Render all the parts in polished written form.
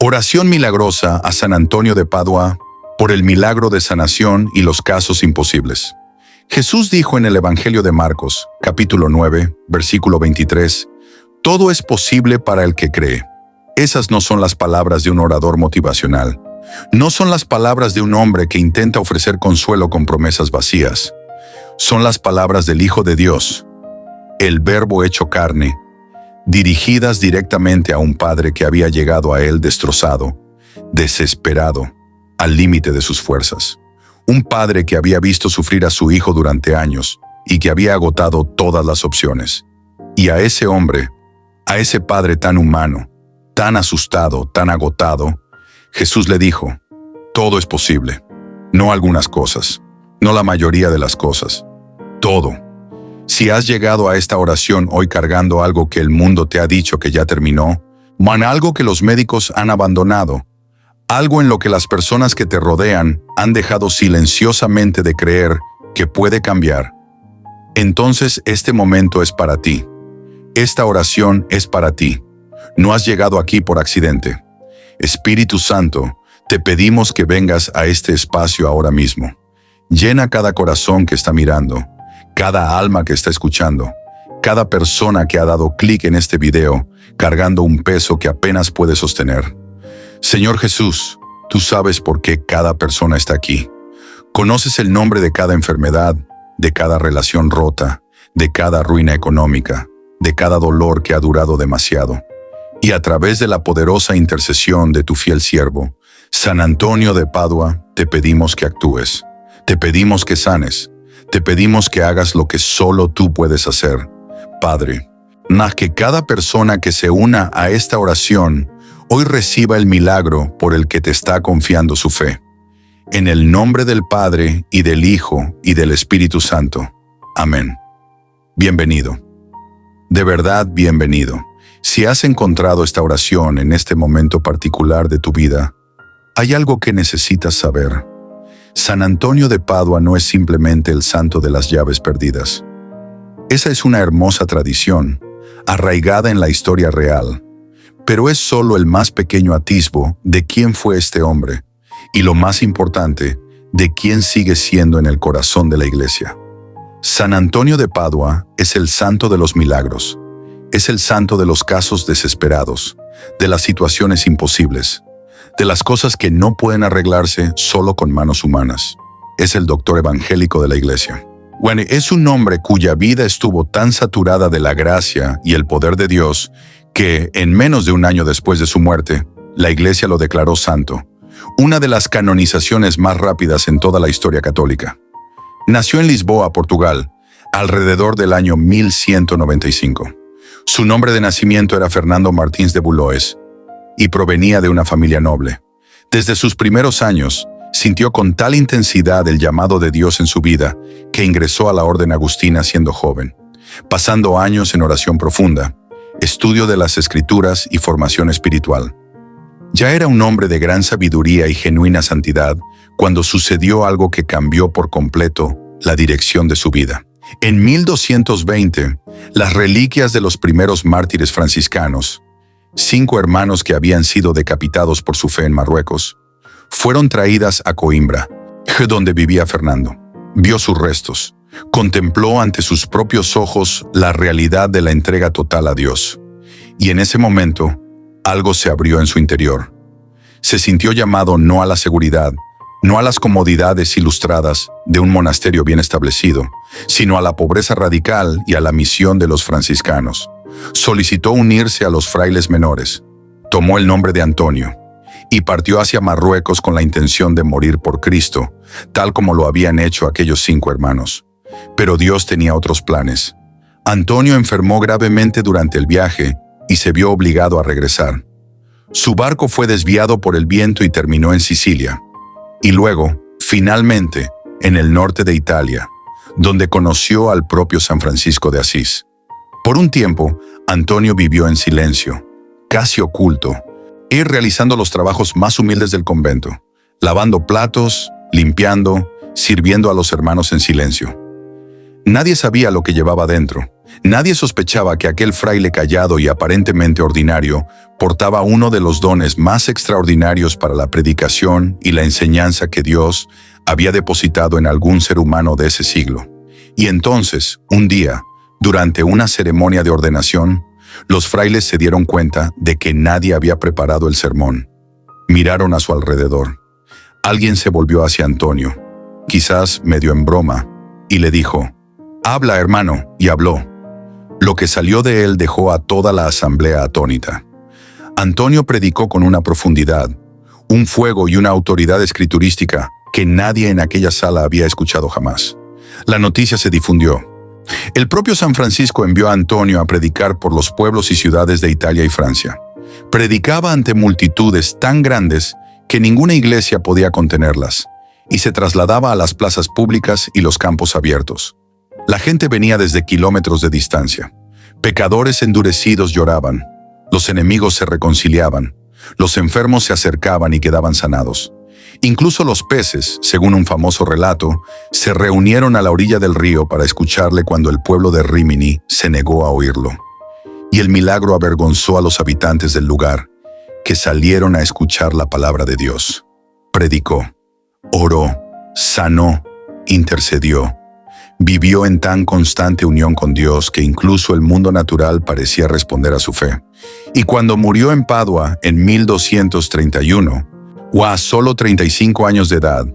Oración milagrosa a San Antonio de Padua por el milagro de sanación y los casos imposibles. Jesús dijo en el Evangelio de Marcos, capítulo 9, versículo 23, «Todo es posible para el que cree». Esas no son las palabras de un orador motivacional. No son las palabras de un hombre que intenta ofrecer consuelo con promesas vacías. Son las palabras del Hijo de Dios, el Verbo hecho carne, dirigidas directamente a un padre que había llegado a él destrozado, desesperado, al límite de sus fuerzas. Un padre que había visto sufrir a su hijo durante años y que había agotado todas las opciones. Y a ese hombre, a ese padre tan humano, tan asustado, tan agotado, Jesús le dijo, todo es posible, no algunas cosas, no la mayoría de las cosas, todo. Si has llegado a esta oración hoy cargando algo que el mundo te ha dicho que ya terminó, algo que los médicos han abandonado, algo en lo que las personas que te rodean han dejado silenciosamente de creer que puede cambiar, entonces este momento es para ti. Esta oración es para ti. No has llegado aquí por accidente. Espíritu Santo, te pedimos que vengas a este espacio ahora mismo. Llena cada corazón que está mirando, cada alma que está escuchando, cada persona que ha dado clic en este video, cargando un peso que apenas puede sostener. Señor Jesús, tú sabes por qué cada persona está aquí. Conoces el nombre de cada enfermedad, de cada relación rota, de cada ruina económica, de cada dolor que ha durado demasiado. Y a través de la poderosa intercesión de tu fiel siervo, San Antonio de Padua, te pedimos que actúes. Te pedimos que sanes. Te pedimos que hagas lo que solo tú puedes hacer. Padre, que cada persona que se una a esta oración hoy reciba el milagro por el que te está confiando su fe. En el nombre del Padre, y del Hijo, y del Espíritu Santo. Amén. Bienvenido. De verdad, bienvenido. Si has encontrado esta oración en este momento particular de tu vida, hay algo que necesitas saber. San Antonio de Padua no es simplemente el santo de las llaves perdidas. Esa es una hermosa tradición, arraigada en la historia real, pero es solo el más pequeño atisbo de quién fue este hombre, y lo más importante, de quién sigue siendo en el corazón de la Iglesia. San Antonio de Padua es el santo de los milagros, es el santo de los casos desesperados, de las situaciones imposibles, de las cosas que no pueden arreglarse solo con manos humanas. Es el doctor evangélico de la Iglesia. Bueno, es un hombre cuya vida estuvo tan saturada de la gracia y el poder de Dios que, en menos de un año después de su muerte, la Iglesia lo declaró santo, una de las canonizaciones más rápidas en toda la historia católica. Nació en Lisboa, Portugal, alrededor del año 1195. Su nombre de nacimiento era Fernando Martins de Bulloes y provenía de una familia noble. Desde sus primeros años, sintió con tal intensidad el llamado de Dios en su vida que ingresó a la orden agustina siendo joven, pasando años en oración profunda, estudio de las Escrituras y formación espiritual. Ya era un hombre de gran sabiduría y genuina santidad cuando sucedió algo que cambió por completo la dirección de su vida. En 1220, las reliquias de los primeros mártires franciscanos, 5 hermanos que habían sido decapitados por su fe en Marruecos, fueron traídas a Coimbra, donde vivía Fernando. Vio sus restos, contempló ante sus propios ojos la realidad de la entrega total a Dios. Y en ese momento, algo se abrió en su interior. Se sintió llamado no a la seguridad, no a las comodidades ilustradas de un monasterio bien establecido, sino a la pobreza radical y a la misión de los franciscanos. Solicitó unirse a los frailes menores, tomó el nombre de Antonio y partió hacia Marruecos con la intención de morir por Cristo, tal como lo habían hecho aquellos 5 hermanos. Pero Dios tenía otros planes. Antonio enfermó gravemente durante el viaje y se vio obligado a regresar. Su barco fue desviado por el viento y terminó en Sicilia. Y luego, finalmente, en el norte de Italia, donde conoció al propio San Francisco de Asís. Por un tiempo, Antonio vivió en silencio, casi oculto, y realizando los trabajos más humildes del convento, lavando platos, limpiando, sirviendo a los hermanos en silencio. Nadie sabía lo que llevaba dentro. Nadie sospechaba que aquel fraile callado y aparentemente ordinario portaba uno de los dones más extraordinarios para la predicación y la enseñanza que Dios había depositado en algún ser humano de ese siglo. Y entonces, un día, durante una ceremonia de ordenación, los frailes se dieron cuenta de que nadie había preparado el sermón. Miraron a su alrededor. Alguien se volvió hacia Antonio, quizás medio en broma, y le dijo: «Habla, hermano», y habló. Lo que salió de él dejó a toda la asamblea atónita. Antonio predicó con una profundidad, un fuego y una autoridad escriturística que nadie en aquella sala había escuchado jamás. La noticia se difundió. El propio San Francisco envió a Antonio a predicar por los pueblos y ciudades de Italia y Francia. Predicaba ante multitudes tan grandes que ninguna iglesia podía contenerlas, y se trasladaba a las plazas públicas y los campos abiertos. La gente venía desde kilómetros de distancia. Pecadores endurecidos lloraban, los enemigos se reconciliaban, los enfermos se acercaban y quedaban sanados. Incluso los peces, según un famoso relato, se reunieron a la orilla del río para escucharle cuando el pueblo de Rímini se negó a oírlo. Y el milagro avergonzó a los habitantes del lugar, que salieron a escuchar la palabra de Dios. Predicó, oró, sanó, intercedió. Vivió en tan constante unión con Dios que incluso el mundo natural parecía responder a su fe. Y cuando murió en Padua en 1231, a solo 35 años de edad,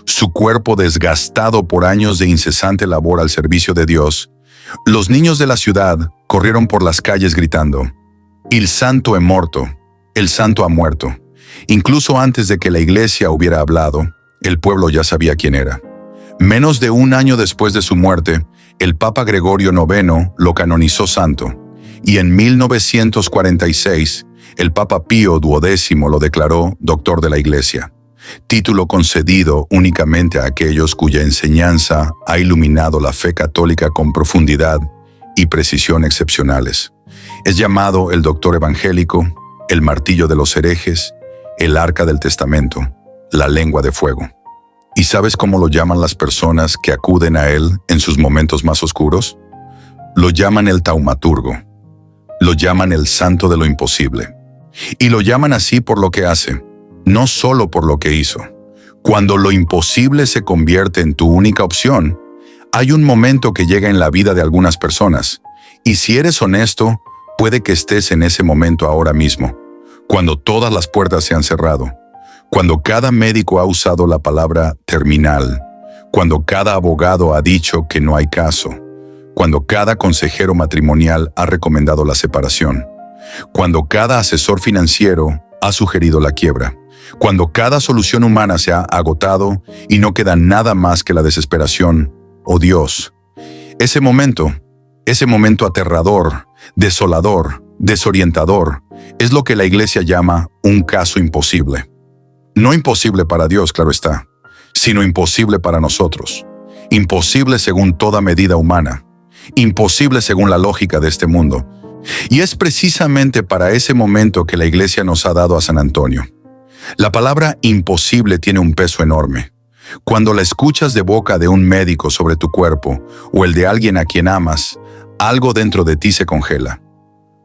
su cuerpo desgastado por años de incesante labor al servicio de Dios, los niños de la ciudad corrieron por las calles gritando: «Il santo è morto», el santo ha muerto. Incluso antes de que la iglesia hubiera hablado, el pueblo ya sabía quién era. Menos de un año después de su muerte, el Papa Gregorio IX lo canonizó santo, y en 1946, el Papa Pío XII lo declaró doctor de la Iglesia, título concedido únicamente a aquellos cuya enseñanza ha iluminado la fe católica con profundidad y precisión excepcionales. Es llamado el doctor evangélico, el martillo de los herejes, el arca del testamento, la lengua de fuego. ¿Y sabes cómo lo llaman las personas que acuden a él en sus momentos más oscuros? Lo llaman el taumaturgo. Lo llaman el santo de lo imposible. Y lo llaman así por lo que hace, no solo por lo que hizo. Cuando lo imposible se convierte en tu única opción, hay un momento que llega en la vida de algunas personas, y si eres honesto, puede que estés en ese momento ahora mismo, cuando todas las puertas se han cerrado, cuando cada médico ha usado la palabra terminal, cuando cada abogado ha dicho que no hay caso, cuando cada consejero matrimonial ha recomendado la separación, cuando cada asesor financiero ha sugerido la quiebra, cuando cada solución humana se ha agotado y no queda nada más que la desesperación. ¡Oh Dios! Ese momento aterrador, desolador, desorientador, es lo que la Iglesia llama un caso imposible. No imposible para Dios, claro está, sino imposible para nosotros. Imposible según toda medida humana. Imposible según la lógica de este mundo. Y es precisamente para ese momento que la Iglesia nos ha dado a San Antonio. La palabra imposible tiene un peso enorme. Cuando la escuchas de boca de un médico sobre tu cuerpo o el de alguien a quien amas, algo dentro de ti se congela.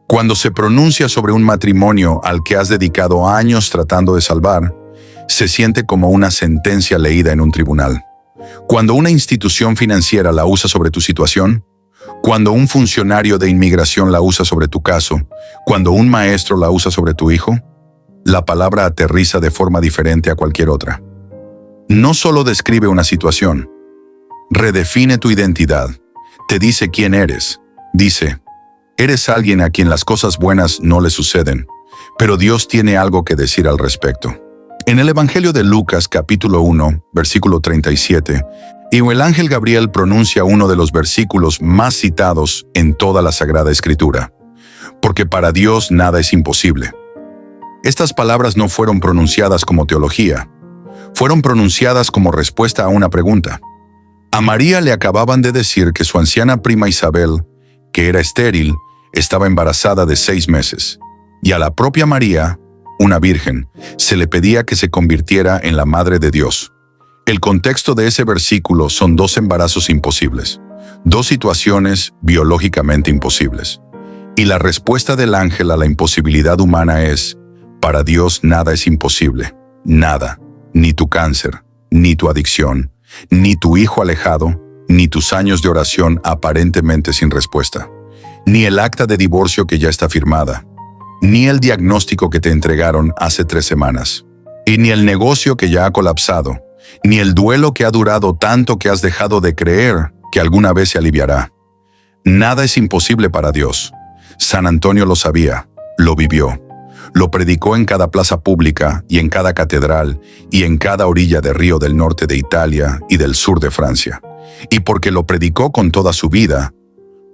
Cuando se pronuncia sobre un matrimonio al que has dedicado años tratando de salvar, se siente como una sentencia leída en un tribunal. Cuando una institución financiera la usa sobre tu situación, cuando un funcionario de inmigración la usa sobre tu caso, cuando un maestro la usa sobre tu hijo, la palabra aterriza de forma diferente a cualquier otra. No solo describe una situación, redefine tu identidad, te dice quién eres. Dice, eres alguien a quien las cosas buenas no le suceden, pero Dios tiene algo que decir al respecto. En el Evangelio de Lucas, capítulo 1, versículo 37, el ángel Gabriel pronuncia uno de los versículos más citados en toda la Sagrada Escritura, porque para Dios nada es imposible. Estas palabras no fueron pronunciadas como teología, fueron pronunciadas como respuesta a una pregunta. A María le acababan de decir que su anciana prima Isabel, que era estéril, estaba embarazada de 6 meses, y a la propia María, una virgen, se le pedía que se convirtiera en la Madre de Dios. El contexto de ese versículo son dos embarazos imposibles, dos situaciones biológicamente imposibles. Y la respuesta del ángel a la imposibilidad humana es: para Dios nada es imposible, nada, ni tu cáncer, ni tu adicción, ni tu hijo alejado, ni tus años de oración aparentemente sin respuesta, ni el acta de divorcio que ya está firmada, ni el diagnóstico que te entregaron hace 3 semanas, y ni el negocio que ya ha colapsado, ni el duelo que ha durado tanto que has dejado de creer que alguna vez se aliviará. Nada es imposible para Dios. San Antonio lo sabía, lo vivió. Lo predicó en cada plaza pública y en cada catedral y en cada orilla de río del norte de Italia y del sur de Francia. Y porque lo predicó con toda su vida,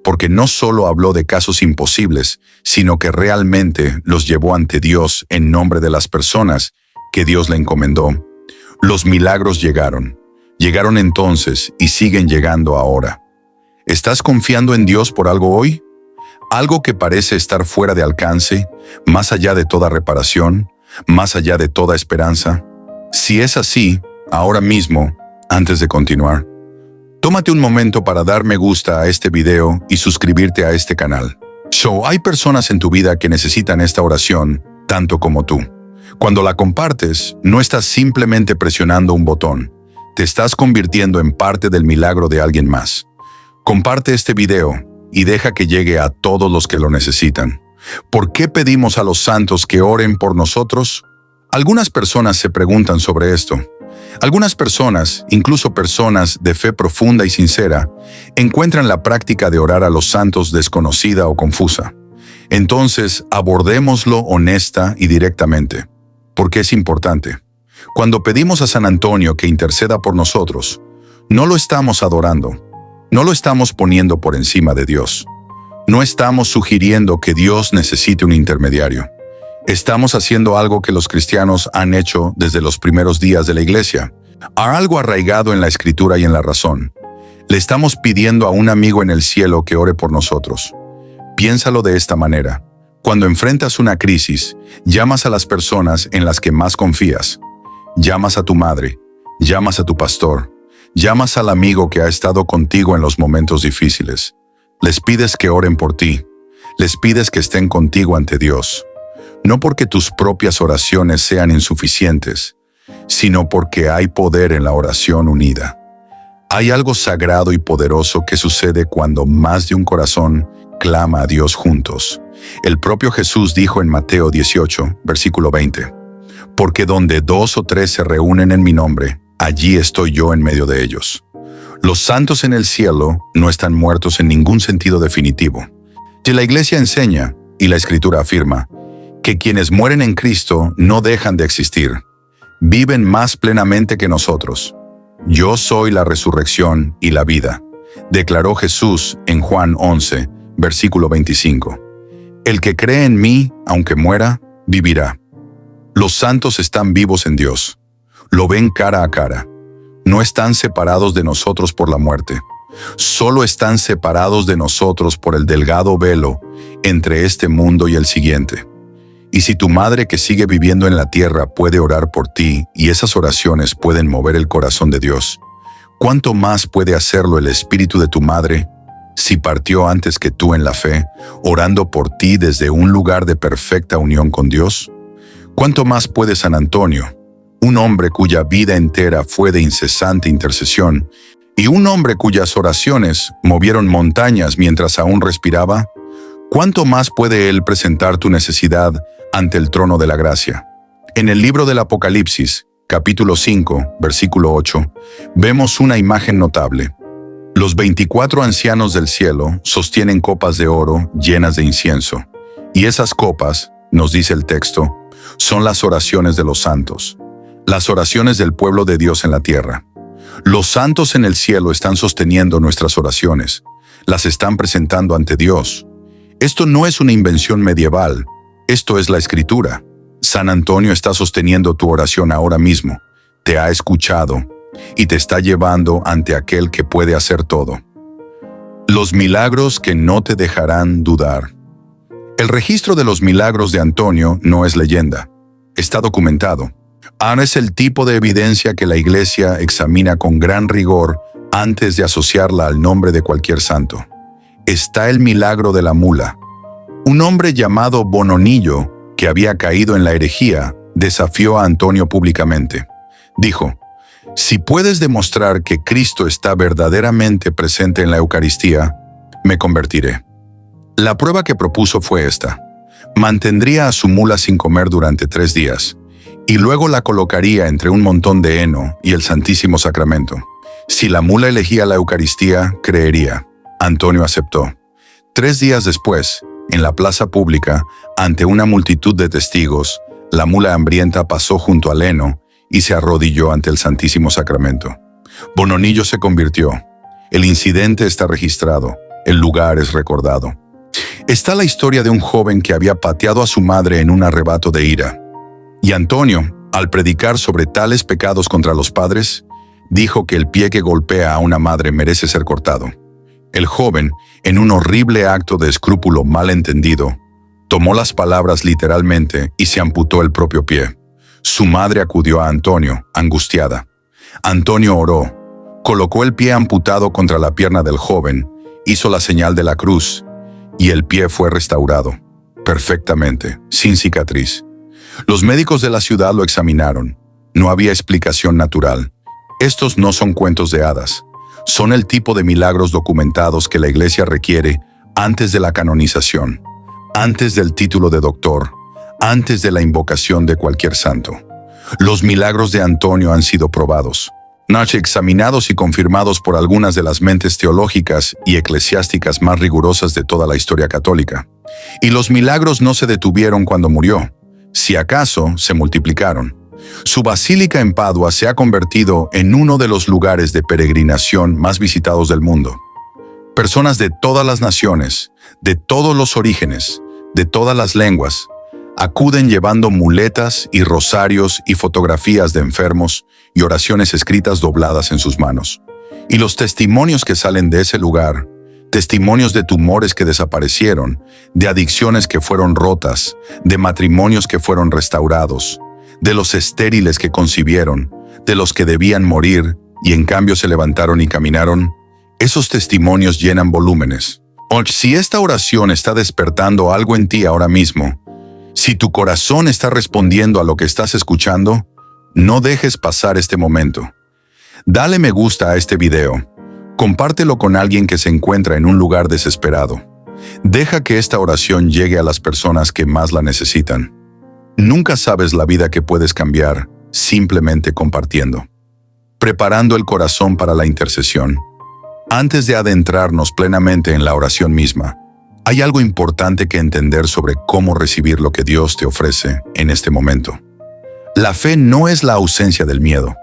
porque no solo habló de casos imposibles, sino que realmente los llevó ante Dios en nombre de las personas que Dios le encomendó. Los milagros llegaron. Llegaron entonces y siguen llegando ahora. ¿Estás confiando en Dios por algo hoy? Algo que parece estar fuera de alcance, más allá de toda reparación, más allá de toda esperanza. Si es así, ahora mismo, antes de continuar, tómate un momento para dar me gusta a este video y suscribirte a este canal. Hay personas en tu vida que necesitan esta oración, tanto como tú. Cuando la compartes, no estás simplemente presionando un botón, te estás convirtiendo en parte del milagro de alguien más. Comparte este video y deja que llegue a todos los que lo necesitan. ¿Por qué pedimos a los santos que oren por nosotros? Algunas personas se preguntan sobre esto. Algunas personas, incluso personas de fe profunda y sincera, encuentran la práctica de orar a los santos desconocida o confusa. Entonces, abordémoslo honesta y directamente, porque es importante. Cuando pedimos a San Antonio que interceda por nosotros, no lo estamos adorando, no lo estamos poniendo por encima de Dios. No estamos sugiriendo que Dios necesite un intermediario. Estamos haciendo algo que los cristianos han hecho desde los primeros días de la Iglesia. Algo arraigado en la Escritura y en la razón. Le estamos pidiendo a un amigo en el cielo que ore por nosotros. Piénsalo de esta manera. Cuando enfrentas una crisis, llamas a las personas en las que más confías. Llamas a tu madre, llamas a tu pastor, llamas al amigo que ha estado contigo en los momentos difíciles. Les pides que oren por ti. Les pides que estén contigo ante Dios. No porque tus propias oraciones sean insuficientes, sino porque hay poder en la oración unida. Hay algo sagrado y poderoso que sucede cuando más de un corazón clama a Dios juntos. El propio Jesús dijo en Mateo 18, versículo 20, «Porque donde 2 o 3 se reúnen en mi nombre, allí estoy yo en medio de ellos». Los santos en el cielo no están muertos en ningún sentido definitivo. Y la Iglesia enseña, y la Escritura afirma, que quienes mueren en Cristo no dejan de existir. Viven más plenamente que nosotros. Yo soy la resurrección y la vida, declaró Jesús en Juan 11, versículo 25. El que cree en mí, aunque muera, vivirá. Los santos están vivos en Dios. Lo ven cara a cara. No están separados de nosotros por la muerte. Solo están separados de nosotros por el delgado velo entre este mundo y el siguiente. Y si tu madre que sigue viviendo en la tierra puede orar por ti y esas oraciones pueden mover el corazón de Dios, ¿cuánto más puede hacerlo el espíritu de tu madre si partió antes que tú en la fe, orando por ti desde un lugar de perfecta unión con Dios? ¿Cuánto más puede San Antonio, un hombre cuya vida entera fue de incesante intercesión, y un hombre cuyas oraciones movieron montañas mientras aún respiraba? ¿Cuánto más puede él presentar tu necesidad ante el trono de la gracia? En el libro del Apocalipsis, capítulo 5, versículo 8, vemos una imagen notable. Los 24 ancianos del cielo sostienen copas de oro llenas de incienso, y esas copas, nos dice el texto, son las oraciones de los santos, las oraciones del pueblo de Dios en la tierra. Los santos en el cielo están sosteniendo nuestras oraciones, las están presentando ante Dios. Esto no es una invención medieval, esto es la Escritura. San Antonio está sosteniendo tu oración ahora mismo, te ha escuchado y te está llevando ante aquel que puede hacer todo. Los milagros que no te dejarán dudar. El registro de los milagros de Antonio no es leyenda, está documentado. Ahora es el tipo de evidencia que la Iglesia examina con gran rigor antes de asociarla al nombre de cualquier santo. Está el milagro de la mula. Un hombre llamado Bononillo, que había caído en la herejía, desafió a Antonio públicamente. Dijo: «Si puedes demostrar que Cristo está verdaderamente presente en la Eucaristía, me convertiré». La prueba que propuso fue esta: mantendría a su mula sin comer durante 3 días, y luego la colocaría entre un montón de heno y el Santísimo Sacramento. Si la mula elegía la Eucaristía, creería. Antonio aceptó. 3 días después, en la plaza pública, ante una multitud de testigos, la mula hambrienta pasó junto al heno y se arrodilló ante el Santísimo Sacramento. Bononillo se convirtió. El incidente está registrado. El lugar es recordado. Está la historia de un joven que había pateado a su madre en un arrebato de ira. Y Antonio, al predicar sobre tales pecados contra los padres, dijo que el pie que golpea a una madre merece ser cortado. El joven, en un horrible acto de escrúpulo mal entendido, tomó las palabras literalmente y se amputó el propio pie. Su madre acudió a Antonio, angustiada. Antonio oró, colocó el pie amputado contra la pierna del joven, hizo la señal de la cruz, y el pie fue restaurado, perfectamente, sin cicatriz. Los médicos de la ciudad lo examinaron. No había explicación natural. Estos no son cuentos de hadas. Son el tipo de milagros documentados que la Iglesia requiere antes de la canonización, antes del título de doctor, antes de la invocación de cualquier santo. Los milagros de Antonio han sido probados, examinados y confirmados por algunas de las mentes teológicas y eclesiásticas más rigurosas de toda la historia católica. Y los milagros no se detuvieron cuando murió. Si acaso, se multiplicaron. Su basílica en Padua se ha convertido en uno de los lugares de peregrinación más visitados del mundo. Personas de todas las naciones, de todos los orígenes, de todas las lenguas, acuden llevando muletas y rosarios y fotografías de enfermos y oraciones escritas dobladas en sus manos. Y los testimonios que salen de ese lugar, testimonios de tumores que desaparecieron, de adicciones que fueron rotas, de matrimonios que fueron restaurados, de los estériles que concibieron, de los que debían morir y en cambio se levantaron y caminaron, esos testimonios llenan volúmenes. Si esta oración está despertando algo en ti ahora mismo, si tu corazón está respondiendo a lo que estás escuchando, no dejes pasar este momento. Dale me gusta a este video. Compártelo con alguien que se encuentra en un lugar desesperado. Deja que esta oración llegue a las personas que más la necesitan. Nunca sabes la vida que puedes cambiar simplemente compartiendo. Preparando el corazón para la intercesión. Antes de adentrarnos plenamente en la oración misma, hay algo importante que entender sobre cómo recibir lo que Dios te ofrece en este momento. La fe no es la ausencia del miedo.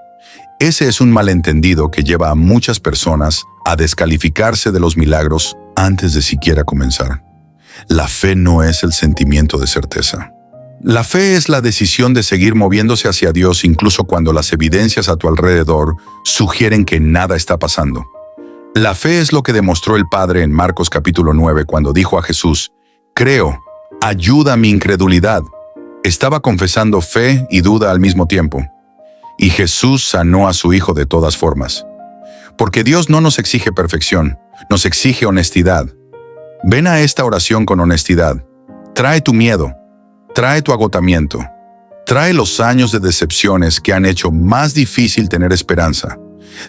Ese es un malentendido que lleva a muchas personas a descalificarse de los milagros antes de siquiera comenzar. La fe no es el sentimiento de certeza. La fe es la decisión de seguir moviéndose hacia Dios incluso cuando las evidencias a tu alrededor sugieren que nada está pasando. La fe es lo que demostró el Padre en Marcos capítulo 9 cuando dijo a Jesús: «Creo, ayuda mi incredulidad». Estaba confesando fe y duda al mismo tiempo. Y Jesús sanó a su hijo de todas formas. Porque Dios no nos exige perfección, nos exige honestidad. Ven a esta oración con honestidad. Trae tu miedo, trae tu agotamiento, trae los años de decepciones que han hecho más difícil tener esperanza.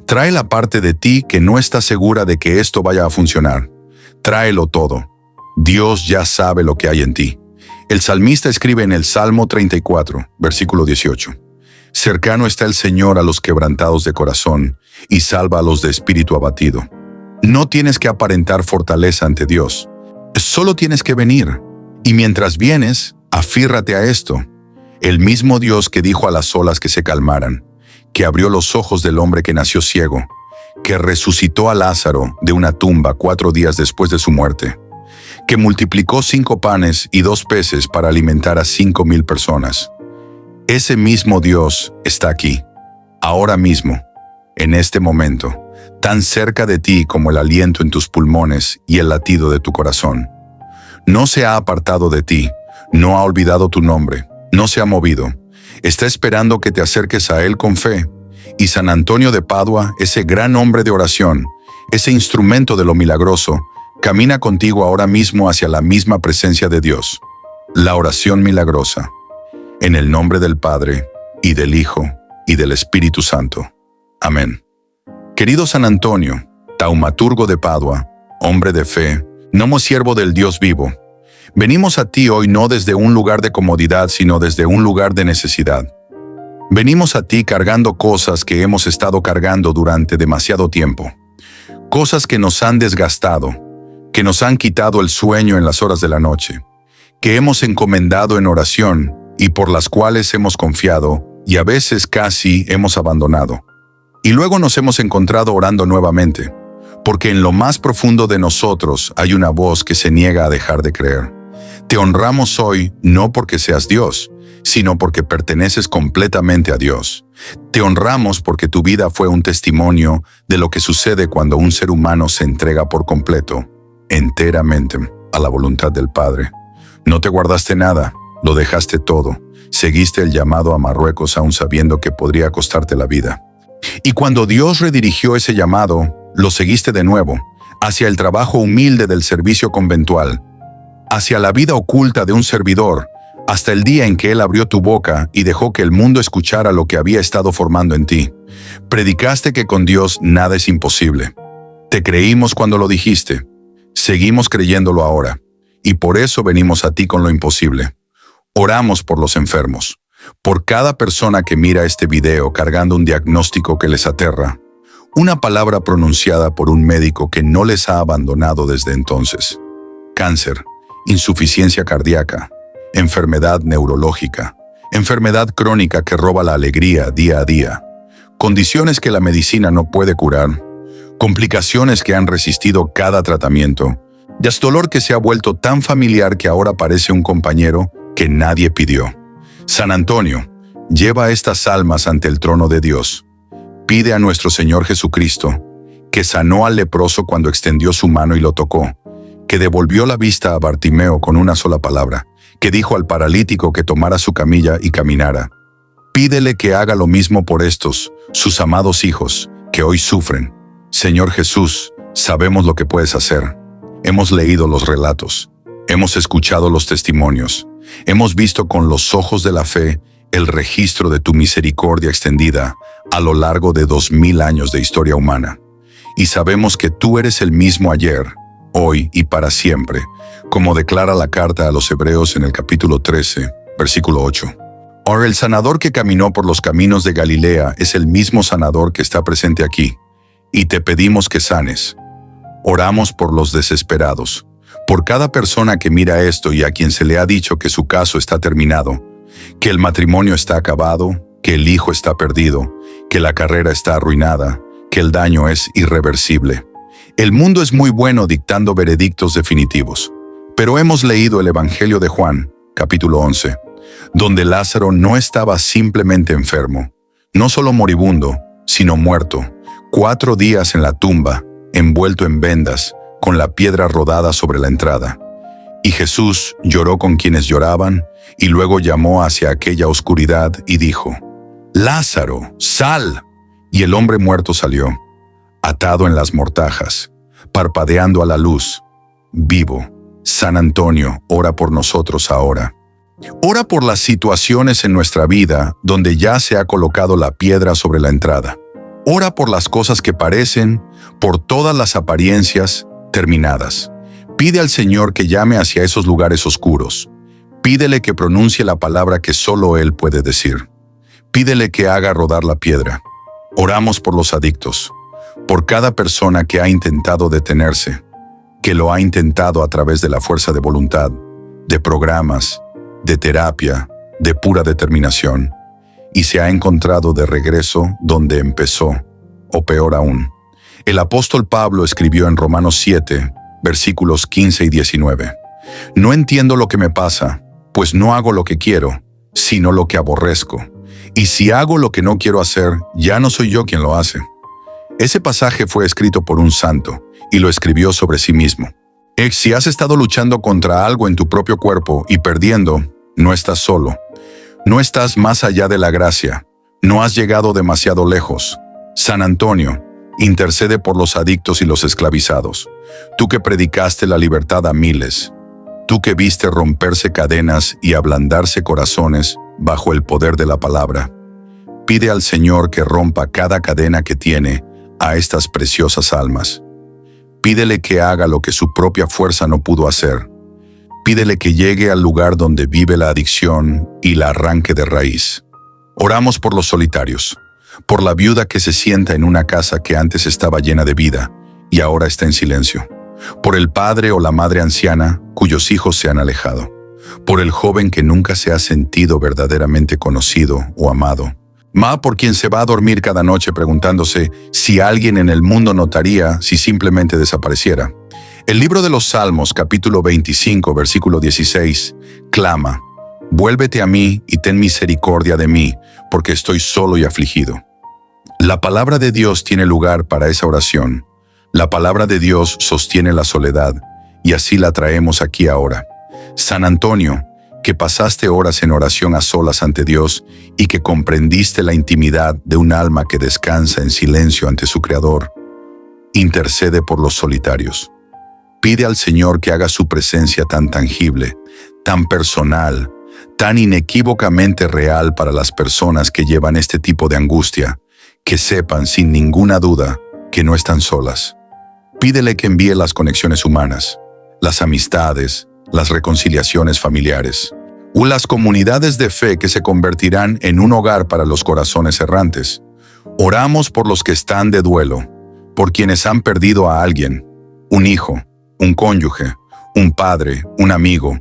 Trae la parte de ti que no está segura de que esto vaya a funcionar. Tráelo todo. Dios ya sabe lo que hay en ti. El salmista escribe en el Salmo 34, versículo 18. Cercano está el Señor a los quebrantados de corazón y salva a los de espíritu abatido. No tienes que aparentar fortaleza ante Dios. Solo tienes que venir. Y mientras vienes, afírrate a esto. El mismo Dios que dijo a las olas que se calmaran, que abrió los ojos del hombre que nació ciego, que resucitó a Lázaro de una tumba 4 días después de su muerte, que multiplicó 5 panes y 2 peces para alimentar a 5,000 personas. Ese mismo Dios está aquí, ahora mismo, en este momento, tan cerca de ti como el aliento en tus pulmones y el latido de tu corazón. No se ha apartado de ti, no ha olvidado tu nombre, no se ha movido. Está esperando que te acerques a Él con fe. Y San Antonio de Padua, ese gran hombre de oración, ese instrumento de lo milagroso, camina contigo ahora mismo hacia la misma presencia de Dios. La oración milagrosa. En el nombre del Padre, y del Hijo, y del Espíritu Santo. Amén. Querido San Antonio, taumaturgo de Padua, hombre de fe, nomo siervo del Dios vivo, venimos a ti hoy no desde un lugar de comodidad, sino desde un lugar de necesidad. Venimos a ti cargando cosas que hemos estado cargando durante demasiado tiempo. Cosas que nos han desgastado, que nos han quitado el sueño en las horas de la noche, que hemos encomendado en oración y por las cuales hemos confiado y a veces casi hemos abandonado. Y luego nos hemos encontrado orando nuevamente, porque en lo más profundo de nosotros hay una voz que se niega a dejar de creer. Te honramos hoy no porque seas Dios, sino porque perteneces completamente a Dios. Te honramos porque tu vida fue un testimonio de lo que sucede cuando un ser humano se entrega por completo, enteramente, a la voluntad del Padre. No te guardaste nada, lo dejaste todo. Seguiste el llamado a Marruecos aún sabiendo que podría costarte la vida. Y cuando Dios redirigió ese llamado, lo seguiste de nuevo, hacia el trabajo humilde del servicio conventual, hacia la vida oculta de un servidor, hasta el día en que Él abrió tu boca y dejó que el mundo escuchara lo que había estado formando en ti. Predicaste que con Dios nada es imposible. Te creímos cuando lo dijiste. Seguimos creyéndolo ahora. Y por eso venimos a ti con lo imposible. Oramos por los enfermos, por cada persona que mira este video cargando un diagnóstico que les aterra, una palabra pronunciada por un médico que no les ha abandonado desde entonces. Cáncer, insuficiencia cardíaca, enfermedad neurológica, enfermedad crónica que roba la alegría día a día, condiciones que la medicina no puede curar, complicaciones que han resistido cada tratamiento, y hasta dolor que se ha vuelto tan familiar que ahora parece un compañero que nadie pidió. San Antonio, lleva estas almas ante el trono de Dios. Pide a nuestro Señor Jesucristo, que sanó al leproso cuando extendió su mano y lo tocó, que devolvió la vista a Bartimeo con una sola palabra, que dijo al paralítico que tomara su camilla y caminara. Pídele que haga lo mismo por estos, sus amados hijos, que hoy sufren. Señor Jesús, sabemos lo que puedes hacer. Hemos leído los relatos, hemos escuchado los testimonios, hemos visto con los ojos de la fe el registro de tu misericordia extendida a lo largo de 2000 años de historia humana. Y sabemos que tú eres el mismo ayer, hoy y para siempre, como declara la carta a los Hebreos en el capítulo 13, versículo 8. Ahora el sanador que caminó por los caminos de Galilea es el mismo sanador que está presente aquí, y te pedimos que sanes. Oramos por los desesperados, por cada persona que mira esto y a quien se le ha dicho que su caso está terminado, que el matrimonio está acabado, que el hijo está perdido, que la carrera está arruinada, que el daño es irreversible. El mundo es muy bueno dictando veredictos definitivos, pero hemos leído el Evangelio de Juan, capítulo 11, donde Lázaro no estaba simplemente enfermo, no solo moribundo, sino muerto, 4 días en la tumba, envuelto en vendas, con la piedra rodada sobre la entrada. Y Jesús lloró con quienes lloraban, y luego llamó hacia aquella oscuridad y dijo, «Lázaro, sal». Y el hombre muerto salió, atado en las mortajas, parpadeando a la luz, vivo. San Antonio, ora por nosotros ahora. Ora por las situaciones en nuestra vida donde ya se ha colocado la piedra sobre la entrada. Ora por las cosas que parecen, por todas las apariencias, terminadas. Pide al Señor que llame hacia esos lugares oscuros. Pídele que pronuncie la palabra que solo Él puede decir. Pídele que haga rodar la piedra. Oramos por los adictos, por cada persona que ha intentado detenerse, que lo ha intentado a través de la fuerza de voluntad, de programas, de terapia, de pura determinación, y se ha encontrado de regreso donde empezó, o peor aún. El apóstol Pablo escribió en Romanos 7, versículos 15 y 19. No entiendo lo que me pasa, pues no hago lo que quiero, sino lo que aborrezco. Y si hago lo que no quiero hacer, ya no soy yo quien lo hace. Ese pasaje fue escrito por un santo, y lo escribió sobre sí mismo. Si has estado luchando contra algo en tu propio cuerpo y perdiendo, no estás solo. No estás más allá de la gracia. No has llegado demasiado lejos. San Antonio, intercede por los adictos y los esclavizados. Tú que predicaste la libertad a miles. Tú que viste romperse cadenas y ablandarse corazones bajo el poder de la palabra. Pide al Señor que rompa cada cadena que tiene a estas preciosas almas. Pídele que haga lo que su propia fuerza no pudo hacer. Pídele que llegue al lugar donde vive la adicción y la arranque de raíz. Oramos por los solitarios, por la viuda que se sienta en una casa que antes estaba llena de vida y ahora está en silencio, por el padre o la madre anciana cuyos hijos se han alejado, por el joven que nunca se ha sentido verdaderamente conocido o amado, por quien se va a dormir cada noche preguntándose si alguien en el mundo notaría si simplemente desapareciera. El libro de los Salmos, capítulo 25, versículo 16, clama: «Vuélvete a mí y ten misericordia de mí, porque estoy solo y afligido». La palabra de Dios tiene lugar para esa oración. La palabra de Dios sostiene la soledad, y así la traemos aquí ahora. San Antonio, que pasaste horas en oración a solas ante Dios y que comprendiste la intimidad de un alma que descansa en silencio ante su Creador, intercede por los solitarios. Pide al Señor que haga su presencia tan tangible, tan personal, tan inequívocamente real para las personas que llevan este tipo de angustia, que sepan sin ninguna duda que no están solas. Pídele que envíe las conexiones humanas, las amistades, las reconciliaciones familiares, o las comunidades de fe que se convertirán en un hogar para los corazones errantes. Oramos por los que están de duelo, por quienes han perdido a alguien, un hijo, un cónyuge, un padre, un amigo,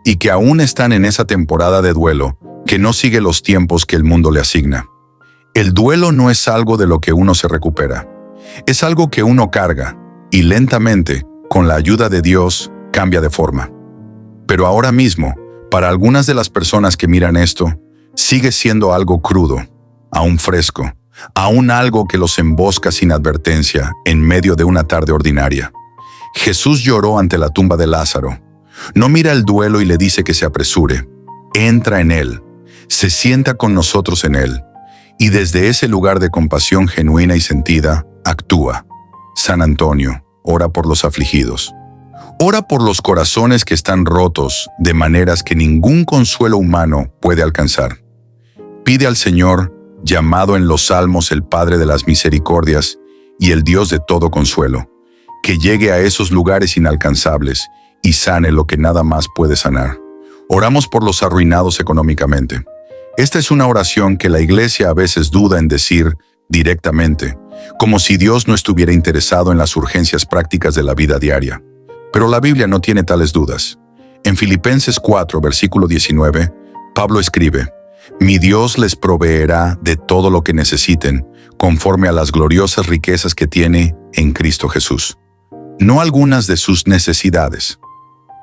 y que aún están en esa temporada de duelo que no sigue los tiempos que el mundo le asigna. El duelo no es algo de lo que uno se recupera, es algo que uno carga y lentamente, con la ayuda de Dios, cambia de forma. Pero ahora mismo, para algunas de las personas que miran esto, sigue siendo algo crudo, aún fresco, aún algo que los embosca sin advertencia en medio de una tarde ordinaria. Jesús lloró ante la tumba de Lázaro. No mira el duelo y le dice que se apresure. Entra en él, se sienta con nosotros en él, y desde ese lugar de compasión genuina y sentida, actúa. San Antonio, ora por los afligidos. Ora por los corazones que están rotos de maneras que ningún consuelo humano puede alcanzar. Pide al Señor, llamado en los Salmos el Padre de las Misericordias y el Dios de todo consuelo, que llegue a esos lugares inalcanzables y sane lo que nada más puede sanar. Oramos por los arruinados económicamente. Esta es una oración que la Iglesia a veces duda en decir directamente, como si Dios no estuviera interesado en las urgencias prácticas de la vida diaria. Pero la Biblia no tiene tales dudas. En Filipenses 4, versículo 19, Pablo escribe: «Mi Dios les proveerá de todo lo que necesiten, conforme a las gloriosas riquezas que tiene en Cristo Jesús». No algunas de sus necesidades,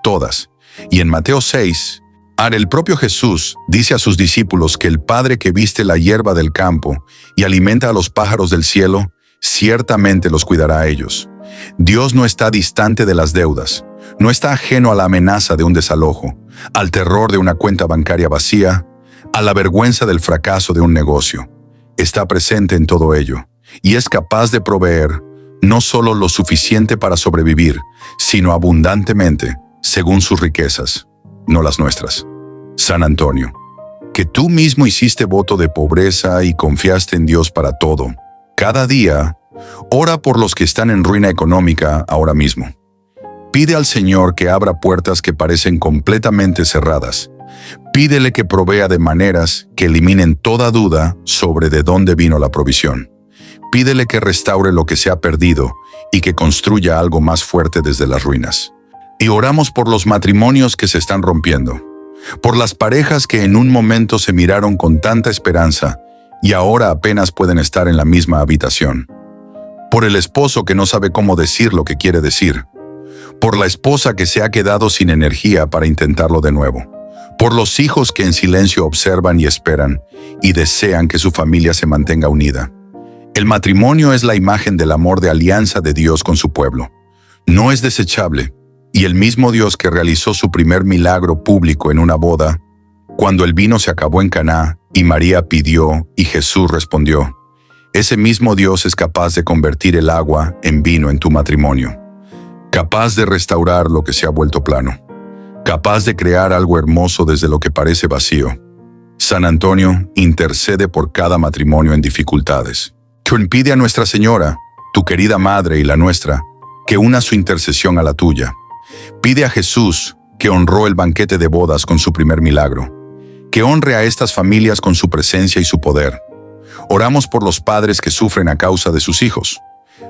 todas. Y en Mateo 6, el propio Jesús dice a sus discípulos que el Padre que viste la hierba del campo y alimenta a los pájaros del cielo, ciertamente los cuidará a ellos. Dios no está distante de las deudas, no está ajeno a la amenaza de un desalojo, al terror de una cuenta bancaria vacía, a la vergüenza del fracaso de un negocio. Está presente en todo ello y es capaz de proveer no solo lo suficiente para sobrevivir, sino abundantemente, según sus riquezas, no las nuestras. San Antonio, que tú mismo hiciste voto de pobreza y confiaste en Dios para todo, cada día, ora por los que están en ruina económica ahora mismo. Pide al Señor que abra puertas que parecen completamente cerradas. Pídele que provea de maneras que eliminen toda duda sobre de dónde vino la provisión. Pídele que restaure lo que se ha perdido y que construya algo más fuerte desde las ruinas. Y oramos por los matrimonios que se están rompiendo, por las parejas que en un momento se miraron con tanta esperanza y ahora apenas pueden estar en la misma habitación, por el esposo que no sabe cómo decir lo que quiere decir, por la esposa que se ha quedado sin energía para intentarlo de nuevo, por los hijos que en silencio observan y esperan y desean que su familia se mantenga unida. El matrimonio es la imagen del amor de alianza de Dios con su pueblo. No es desechable, y el mismo Dios que realizó su primer milagro público en una boda, Cuando el vino se acabó en Caná, y María pidió, y Jesús respondió, ese mismo Dios es capaz de convertir el agua en vino en tu matrimonio, capaz de restaurar lo que se ha vuelto plano, capaz de crear algo hermoso desde lo que parece vacío. San Antonio intercede por cada matrimonio en dificultades. Que impide a Nuestra Señora, tu querida madre y la nuestra, que una su intercesión a la tuya. Pide a Jesús, que honró el banquete de bodas con su primer milagro, que honre a estas familias con su presencia y su poder. Oramos por los padres que sufren a causa de sus hijos.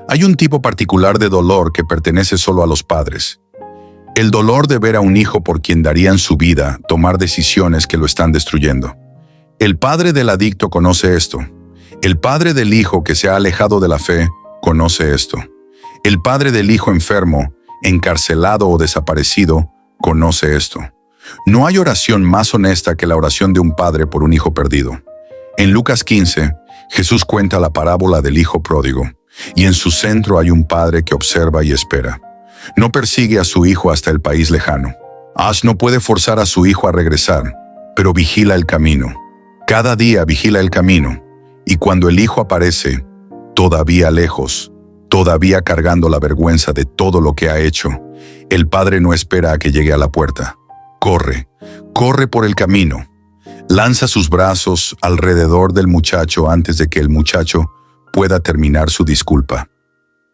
Hay un tipo particular de dolor que pertenece solo a los padres. El dolor de ver a un hijo por quien darían su vida tomar decisiones que lo están destruyendo. El padre del adicto conoce esto. El padre del hijo que se ha alejado de la fe conoce esto. El padre del hijo enfermo, encarcelado o desaparecido, conoce esto. No hay oración más honesta que la oración de un padre por un hijo perdido. En Lucas 15, Jesús cuenta la parábola del hijo pródigo, y en su centro hay un padre que observa y espera. No persigue a su hijo hasta el país lejano. Ash no puede forzar a su hijo a regresar, pero vigila el camino. Cada día vigila el camino, y cuando el hijo aparece, todavía lejos, todavía cargando la vergüenza de todo lo que ha hecho, el padre no espera a que llegue a la puerta. Corre, corre por el camino. Lanza sus brazos alrededor del muchacho antes de que el muchacho pueda terminar su disculpa.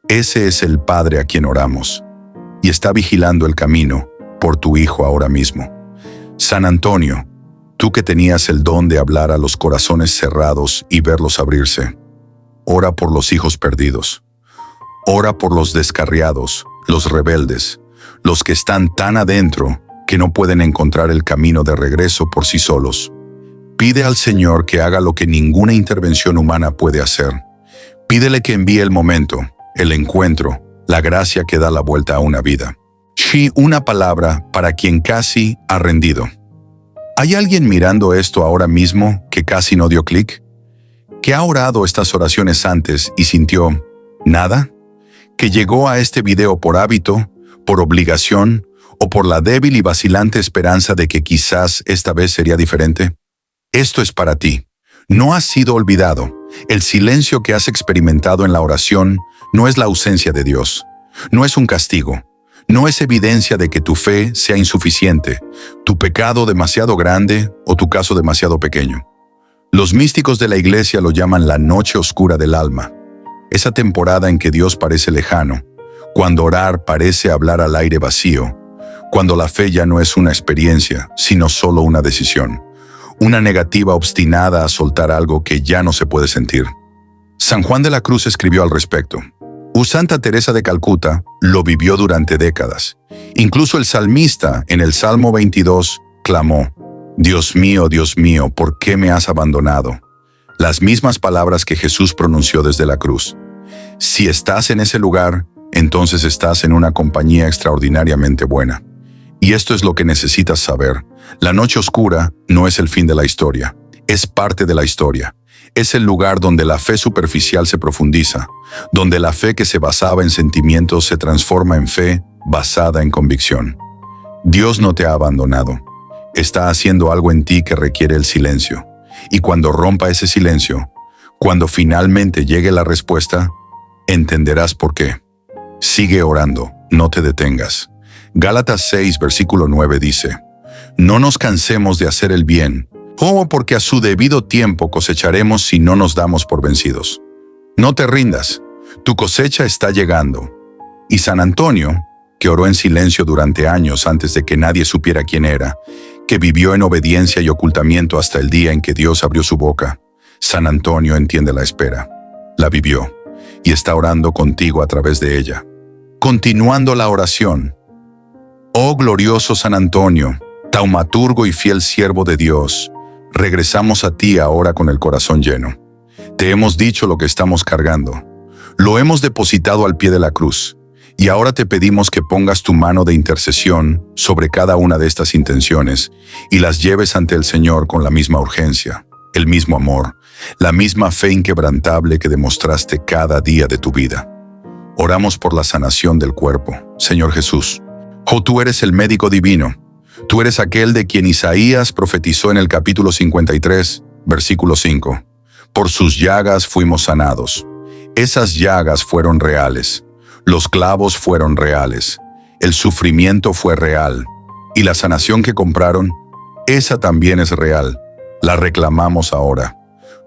Ese es el Padre a quien oramos, y está vigilando el camino por tu hijo ahora mismo. San Antonio, tú que tenías el don de hablar a los corazones cerrados y verlos abrirse, ora por los hijos perdidos. Ora por los descarriados, los rebeldes, los que están tan adentro que no pueden encontrar el camino de regreso por sí solos. Pide al Señor que haga lo que ninguna intervención humana puede hacer. Pídele que envíe el momento, el encuentro, la gracia que da la vuelta a una vida. Una palabra para quien casi ha rendido. ¿Hay alguien mirando esto ahora mismo que casi no dio clic? ¿Que ha orado estas oraciones antes y sintió nada? ¿Que llegó a este video por hábito, por obligación o por la débil y vacilante esperanza de que quizás esta vez sería diferente? Esto es para ti. No has sido olvidado. El silencio que has experimentado en la oración no es la ausencia de Dios. No es un castigo. No es evidencia de que tu fe sea insuficiente, tu pecado demasiado grande o tu caso demasiado pequeño. Los místicos de la Iglesia lo llaman la noche oscura del alma. Esa temporada en que Dios parece lejano, cuando orar parece hablar al aire vacío, cuando la fe ya no es una experiencia, sino solo una decisión. Una negativa obstinada a soltar algo que ya no se puede sentir. San Juan de la Cruz escribió al respecto. Santa Teresa de Calcuta lo vivió durante décadas. Incluso el salmista, en el Salmo 22, clamó, Dios mío, ¿por qué me has abandonado? Las mismas palabras que Jesús pronunció desde la cruz. Si estás en ese lugar, entonces estás en una compañía extraordinariamente buena. Y esto es lo que necesitas saber. La noche oscura no es el fin de la historia, es parte de la historia. Es el lugar donde la fe superficial se profundiza, donde la fe que se basaba en sentimientos se transforma en fe basada en convicción. Dios no te ha abandonado. Está haciendo algo en ti que requiere el silencio. Y cuando rompa ese silencio, cuando finalmente llegue la respuesta, entenderás por qué. Sigue orando, no te detengas. Gálatas 6, versículo 9 dice, no nos cansemos de hacer el bien, porque a su debido tiempo cosecharemos si no nos damos por vencidos. No te rindas, tu cosecha está llegando. Y San Antonio, que oró en silencio durante años antes de que nadie supiera quién era, que vivió en obediencia y ocultamiento hasta el día en que Dios abrió su boca, San Antonio entiende la espera, la vivió, y está orando contigo a través de ella. Continuando la oración. Oh glorioso San Antonio, taumaturgo y fiel siervo de Dios, regresamos a ti ahora con el corazón lleno. Te hemos dicho lo que estamos cargando. Lo hemos depositado al pie de la cruz. Y ahora te pedimos que pongas tu mano de intercesión sobre cada una de estas intenciones y las lleves ante el Señor con la misma urgencia, el mismo amor, la misma fe inquebrantable que demostraste cada día de tu vida. Oramos por la sanación del cuerpo, Señor Jesús. Tú eres el médico divino. Tú eres aquel de quien Isaías profetizó en el capítulo 53, versículo 5. Por sus llagas fuimos sanados. Esas llagas fueron reales. Los clavos fueron reales. El sufrimiento fue real. Y la sanación que compraron, esa también es real. La reclamamos ahora.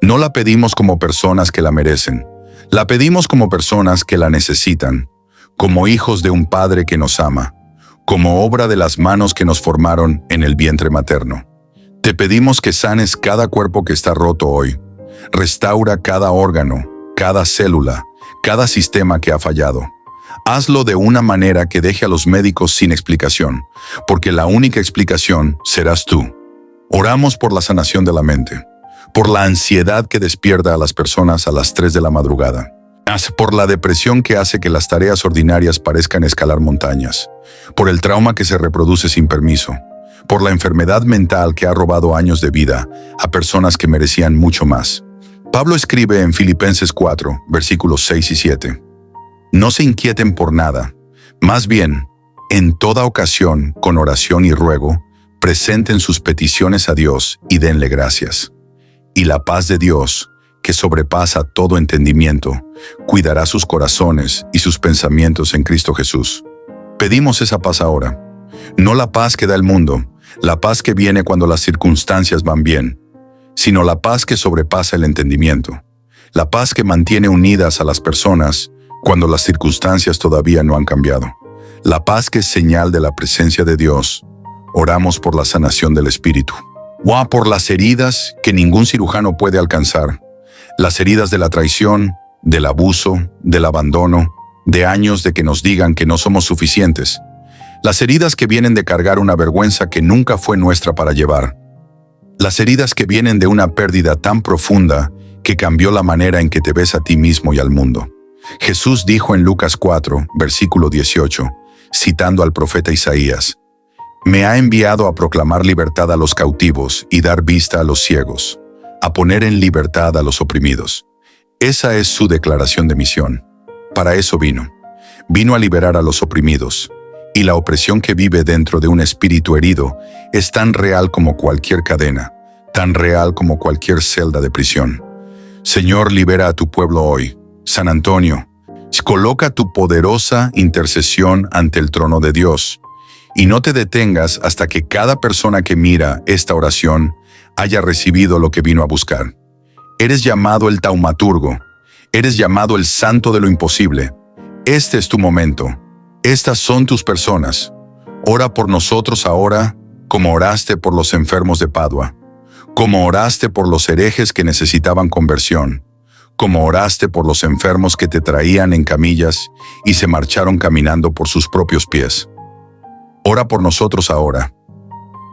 No la pedimos como personas que la merecen. La pedimos como personas que la necesitan, como hijos de un Padre que nos ama, como obra de las manos que nos formaron en el vientre materno. Te pedimos que sanes cada cuerpo que está roto hoy. Restaura cada órgano, cada célula, cada sistema que ha fallado. Hazlo de una manera que deje a los médicos sin explicación, porque la única explicación serás tú. Oramos por la sanación de la mente, por la ansiedad que despierta a las personas a las 3 de la madrugada, por la depresión que hace que las tareas ordinarias parezcan escalar montañas, por el trauma que se reproduce sin permiso, por la enfermedad mental que ha robado años de vida a personas que merecían mucho más. Pablo escribe en Filipenses 4, versículos 6 y 7. No se inquieten por nada, más bien, en toda ocasión, con oración y ruego, presenten sus peticiones a Dios y denle gracias. Y la paz de Dios, que sobrepasa todo entendimiento, cuidará sus corazones y sus pensamientos en Cristo Jesús. Pedimos esa paz ahora. No la paz que da el mundo, la paz que viene cuando las circunstancias van bien, sino la paz que sobrepasa el entendimiento, la paz que mantiene unidas a las personas cuando las circunstancias todavía no han cambiado, la paz que es señal de la presencia de Dios. Oramos por la sanación del espíritu. Por las heridas que ningún cirujano puede alcanzar, las heridas de la traición, del abuso, del abandono, de años de que nos digan que no somos suficientes, las heridas que vienen de cargar una vergüenza que nunca fue nuestra para llevar, las heridas que vienen de una pérdida tan profunda que cambió la manera en que te ves a ti mismo y al mundo. Jesús dijo en Lucas 4, versículo 18, citando al profeta Isaías: Me ha enviado a proclamar libertad a los cautivos y dar vista a los ciegos, a poner en libertad a los oprimidos. Esa es su declaración de misión. Para eso vino. Vino a liberar a los oprimidos. Y la opresión que vive dentro de un espíritu herido es tan real como cualquier cadena, tan real como cualquier celda de prisión. Señor, libera a tu pueblo hoy. San Antonio, coloca tu poderosa intercesión ante el trono de Dios. Y no te detengas hasta que cada persona que mira esta oración haya recibido lo que vino a buscar. Eres llamado el taumaturgo. Eres llamado el santo de lo imposible. Este es tu momento. Estas son tus personas. Ora por nosotros ahora, como oraste por los enfermos de Padua, como oraste por los herejes que necesitaban conversión, como oraste por los enfermos que te traían en camillas y se marcharon caminando por sus propios pies. Ora por nosotros ahora.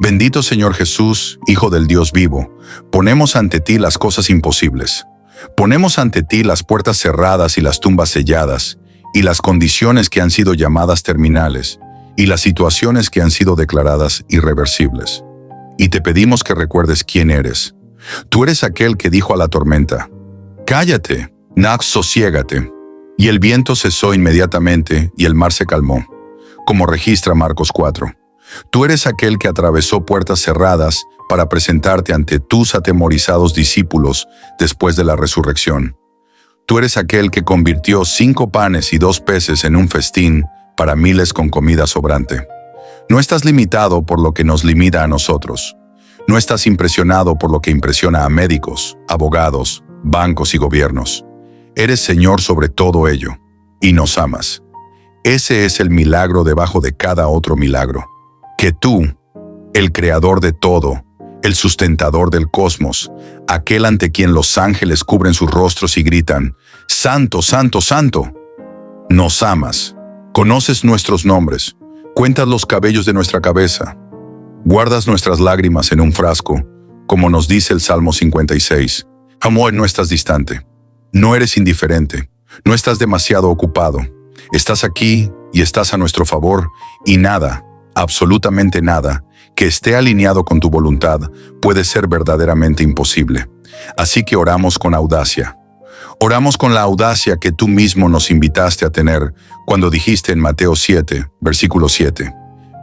Bendito Señor Jesús, Hijo del Dios vivo, ponemos ante ti las cosas imposibles. Ponemos ante ti las puertas cerradas y las tumbas selladas, y las condiciones que han sido llamadas terminales, y las situaciones que han sido declaradas irreversibles. Y te pedimos que recuerdes quién eres. Tú eres aquel que dijo a la tormenta: cállate, sosiégate. Y el viento cesó inmediatamente y el mar se calmó, como registra Marcos 4. Tú eres aquel que atravesó puertas cerradas para presentarte ante tus atemorizados discípulos después de la resurrección. Tú eres aquel que convirtió 5 panes y 2 peces en un festín para miles con comida sobrante. No estás limitado por lo que nos limita a nosotros. No estás impresionado por lo que impresiona a médicos, abogados, bancos y gobiernos. Eres Señor sobre todo ello, y nos amas. Ese es el milagro debajo de cada otro milagro. Que tú, el creador de todo, el sustentador del cosmos, aquel ante quien los ángeles cubren sus rostros y gritan: ¡Santo, santo, santo!, nos amas. Conoces nuestros nombres, cuentas los cabellos de nuestra cabeza, guardas nuestras lágrimas en un frasco, como nos dice el Salmo 56. Amor, no estás distante, no eres indiferente, no estás demasiado ocupado. Estás aquí y estás a nuestro favor, y nada, absolutamente nada, que esté alineado con tu voluntad puede ser verdaderamente imposible. Así que oramos con audacia. Oramos con la audacia que tú mismo nos invitaste a tener cuando dijiste en Mateo 7, versículo 7,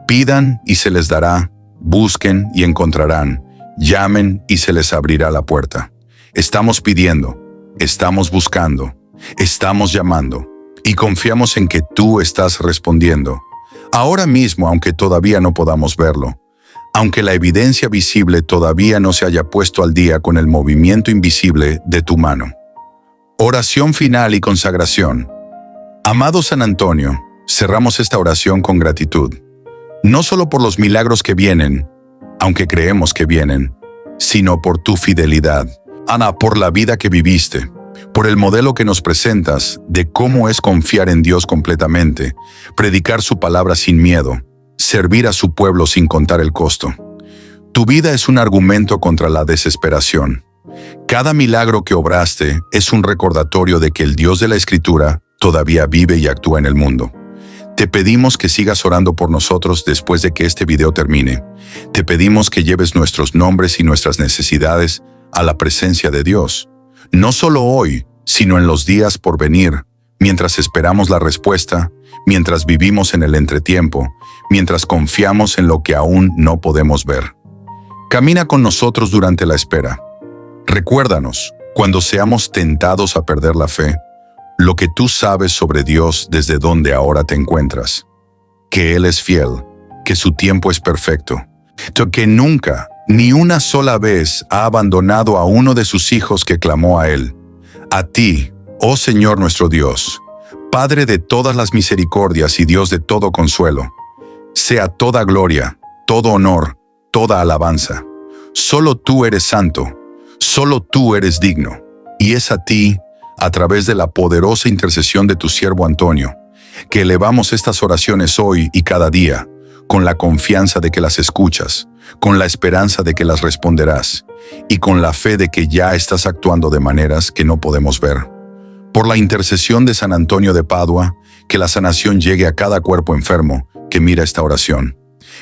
pidan y se les dará, busquen y encontrarán, llamen y se les abrirá la puerta. Estamos pidiendo, estamos buscando, estamos llamando y confiamos en que tú estás respondiendo. Ahora mismo, aunque todavía no podamos verlo, aunque la evidencia visible todavía no se haya puesto al día con el movimiento invisible de tu mano. Oración final y consagración. Amado San Antonio, cerramos esta oración con gratitud, no solo por los milagros que vienen, aunque creemos que vienen, sino por tu fidelidad. Ana, por la vida que viviste, por el modelo que nos presentas de cómo es confiar en Dios completamente, predicar su palabra sin miedo, servir a su pueblo sin contar el costo. Tu vida es un argumento contra la desesperación. Cada milagro que obraste es un recordatorio de que el Dios de la Escritura todavía vive y actúa en el mundo. Te pedimos que sigas orando por nosotros después de que este video termine. Te pedimos que lleves nuestros nombres y nuestras necesidades a la presencia de Dios. No solo hoy, sino en los días por venir, mientras esperamos la respuesta, mientras vivimos en el entretiempo, mientras confiamos en lo que aún no podemos ver. Camina con nosotros durante la espera. Recuérdanos, cuando seamos tentados a perder la fe, lo que tú sabes sobre Dios desde donde ahora te encuentras. Que Él es fiel, que su tiempo es perfecto, que nunca, ni una sola vez ha abandonado a uno de sus hijos que clamó a Él. A ti, oh Señor nuestro Dios, Padre de todas las misericordias y Dios de todo consuelo, sea toda gloria, todo honor, toda alabanza. Solo tú eres santo, solo tú eres digno, y es a ti, a través de la poderosa intercesión de tu siervo Antonio, que elevamos estas oraciones hoy y cada día, con la confianza de que las escuchas, con la esperanza de que las responderás, y con la fe de que ya estás actuando de maneras que no podemos ver. Por la intercesión de San Antonio de Padua, que la sanación llegue a cada cuerpo enfermo que mira esta oración,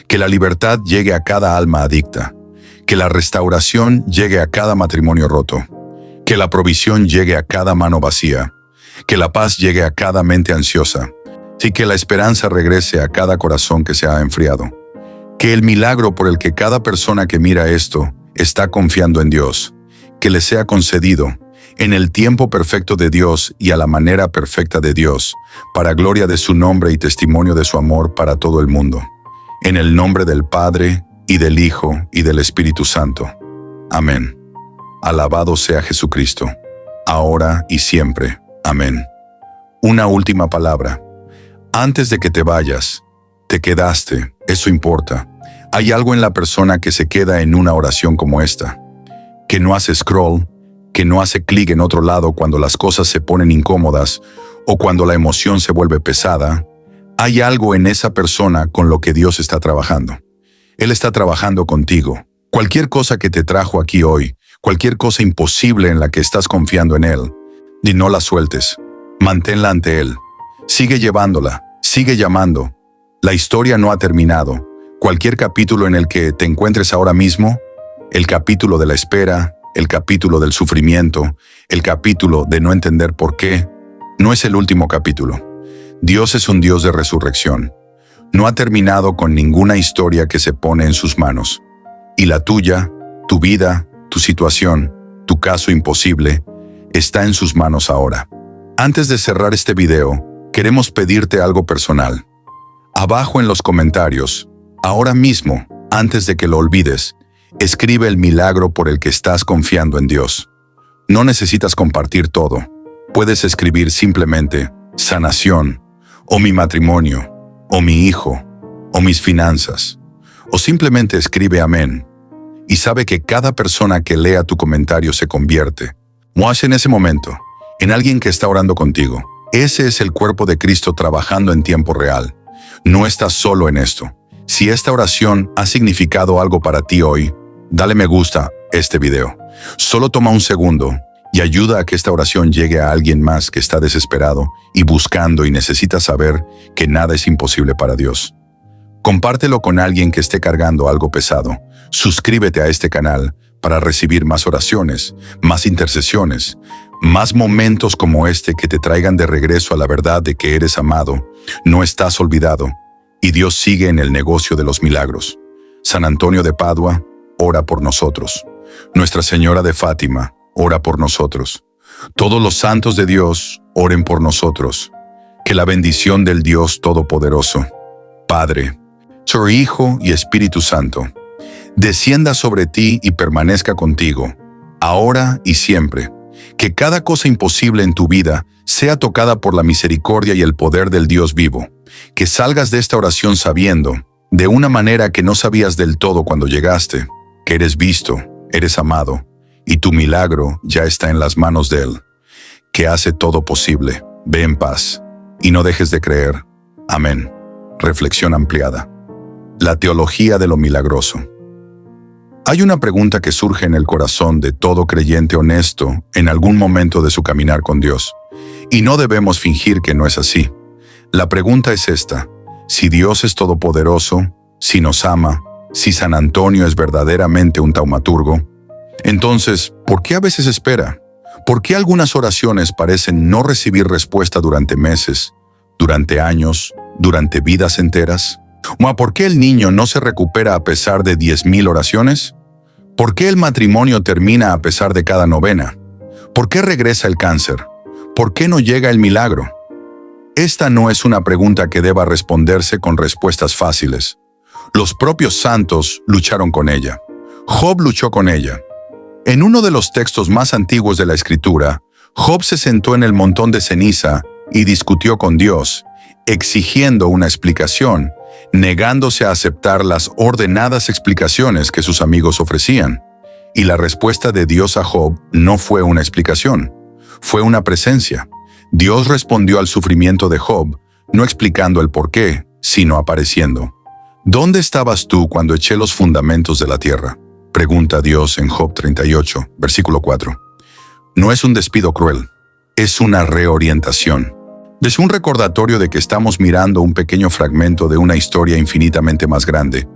que la libertad llegue a cada alma adicta, que la restauración llegue a cada matrimonio roto, que la provisión llegue a cada mano vacía, que la paz llegue a cada mente ansiosa, y que la esperanza regrese a cada corazón que se ha enfriado. Que el milagro por el que cada persona que mira esto está confiando en Dios, que le sea concedido en el tiempo perfecto de Dios y a la manera perfecta de Dios, para gloria de su nombre y testimonio de su amor para todo el mundo. En el nombre del Padre, y del Hijo, y del Espíritu Santo. Amén. Alabado sea Jesucristo, ahora y siempre. Amén. Una última palabra. Antes de que te vayas, te quedaste, eso importa. Hay algo en la persona que se queda en una oración como esta, que no hace scroll, que no hace clic en otro lado cuando las cosas se ponen incómodas o cuando la emoción se vuelve pesada. Hay algo en esa persona con lo que Dios está trabajando. Él está trabajando contigo. Cualquier cosa que te trajo aquí hoy, cualquier cosa imposible en la que estás confiando en Él, y no la sueltes. Manténla ante Él. Sigue llevándola, sigue llamando. La historia no ha terminado. Cualquier capítulo en el que te encuentres ahora mismo, el capítulo de la espera, el capítulo del sufrimiento, el capítulo de no entender por qué, no es el último capítulo. Dios es un Dios de resurrección. No ha terminado con ninguna historia que se pone en sus manos. Y la tuya, tu vida, tu situación, tu caso imposible, está en sus manos ahora. Antes de cerrar este video, queremos pedirte algo personal. Abajo en los comentarios, ahora mismo, antes de que lo olvides, escribe el milagro por el que estás confiando en Dios. No necesitas compartir todo. Puedes escribir simplemente sanación, o mi matrimonio, o mi hijo, o mis finanzas, o simplemente escribe amén. Y sabe que cada persona que lea tu comentario se convierte, o hace en ese momento, en alguien que está orando contigo. Ese es el cuerpo de Cristo trabajando en tiempo real. No estás solo en esto. Si esta oración ha significado algo para ti hoy, dale me gusta a este video. Solo toma un segundo y ayuda a que esta oración llegue a alguien más que está desesperado y buscando y necesita saber que nada es imposible para Dios. Compártelo con alguien que esté cargando algo pesado. Suscríbete a este canal para recibir más oraciones, más intercesiones, más momentos como este que te traigan de regreso a la verdad de que eres amado, no estás olvidado, y Dios sigue en el negocio de los milagros. San Antonio de Padua, ora por nosotros. Nuestra Señora de Fátima, ora por nosotros. Todos los santos de Dios, oren por nosotros. Que la bendición del Dios Todopoderoso, Padre, Hijo y Espíritu Santo, descienda sobre ti y permanezca contigo, ahora y siempre. Que cada cosa imposible en tu vida sea tocada por la misericordia y el poder del Dios vivo. Que salgas de esta oración sabiendo, de una manera que no sabías del todo cuando llegaste, que eres visto, eres amado, y tu milagro ya está en las manos de Él, que hace todo posible. Ve en paz, y no dejes de creer. Amén. Reflexión ampliada. La teología de lo milagroso. Hay una pregunta que surge en el corazón de todo creyente honesto en algún momento de su caminar con Dios, y no debemos fingir que no es así. La pregunta es esta: si Dios es todopoderoso, si nos ama, si San Antonio es verdaderamente un taumaturgo, entonces, ¿por qué a veces espera? ¿Por qué algunas oraciones parecen no recibir respuesta durante meses, durante años, durante vidas enteras? ¿O por qué el niño no se recupera a pesar de 10,000 oraciones? ¿Por qué el matrimonio termina a pesar de cada novena? ¿Por qué regresa el cáncer? ¿Por qué no llega el milagro? Esta no es una pregunta que deba responderse con respuestas fáciles. Los propios santos lucharon con ella. Job luchó con ella. En uno de los textos más antiguos de la Escritura, Job se sentó en el montón de ceniza y discutió con Dios, exigiendo una explicación, negándose a aceptar las ordenadas explicaciones que sus amigos ofrecían. Y la respuesta de Dios a Job no fue una explicación, fue una presencia. Dios respondió al sufrimiento de Job, no explicando el por qué, sino apareciendo. ¿Dónde estabas tú cuando eché los fundamentos de la tierra?, pregunta Dios en Job 38, versículo 4. No es un despido cruel, es una reorientación. Es un recordatorio de que estamos mirando un pequeño fragmento de una historia infinitamente más grande,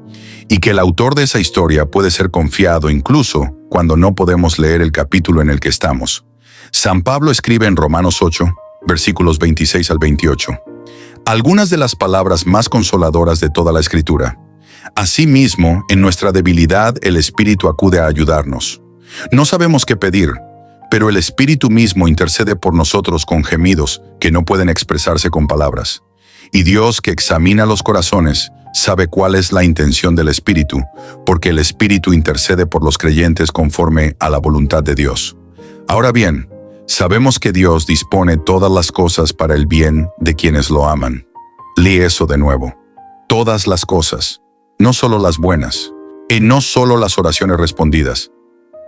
y que el autor de esa historia puede ser confiado incluso cuando no podemos leer el capítulo en el que estamos. San Pablo escribe en Romanos 8, versículos 26 al 28, algunas de las palabras más consoladoras de toda la Escritura. Asimismo, en nuestra debilidad el Espíritu acude a ayudarnos. No sabemos qué pedir, pero el Espíritu mismo intercede por nosotros con gemidos que no pueden expresarse con palabras. Y Dios, que examina los corazones, sabe cuál es la intención del Espíritu, porque el Espíritu intercede por los creyentes conforme a la voluntad de Dios. Ahora bien, sabemos que Dios dispone todas las cosas para el bien de quienes lo aman. Lee eso de nuevo. Todas las cosas, no solo las buenas, y no solo las oraciones respondidas.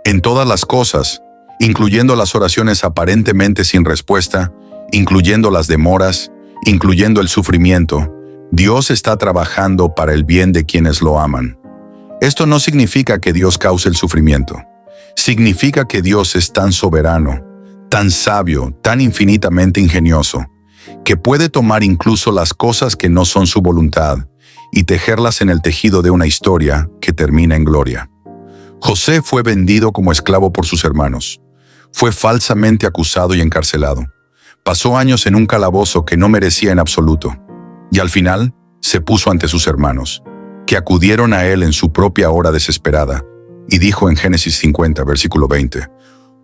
En todas las cosas, incluyendo las oraciones aparentemente sin respuesta, incluyendo las demoras, incluyendo el sufrimiento, Dios está trabajando para el bien de quienes lo aman. Esto no significa que Dios cause el sufrimiento. Significa que Dios es tan soberano, tan sabio, tan infinitamente ingenioso, que puede tomar incluso las cosas que no son su voluntad y tejerlas en el tejido de una historia que termina en gloria. José fue vendido como esclavo por sus hermanos. Fue falsamente acusado y encarcelado. Pasó años en un calabozo que no merecía en absoluto. Y al final, se puso ante sus hermanos, que acudieron a él en su propia hora desesperada, y dijo en Génesis 50, versículo 20,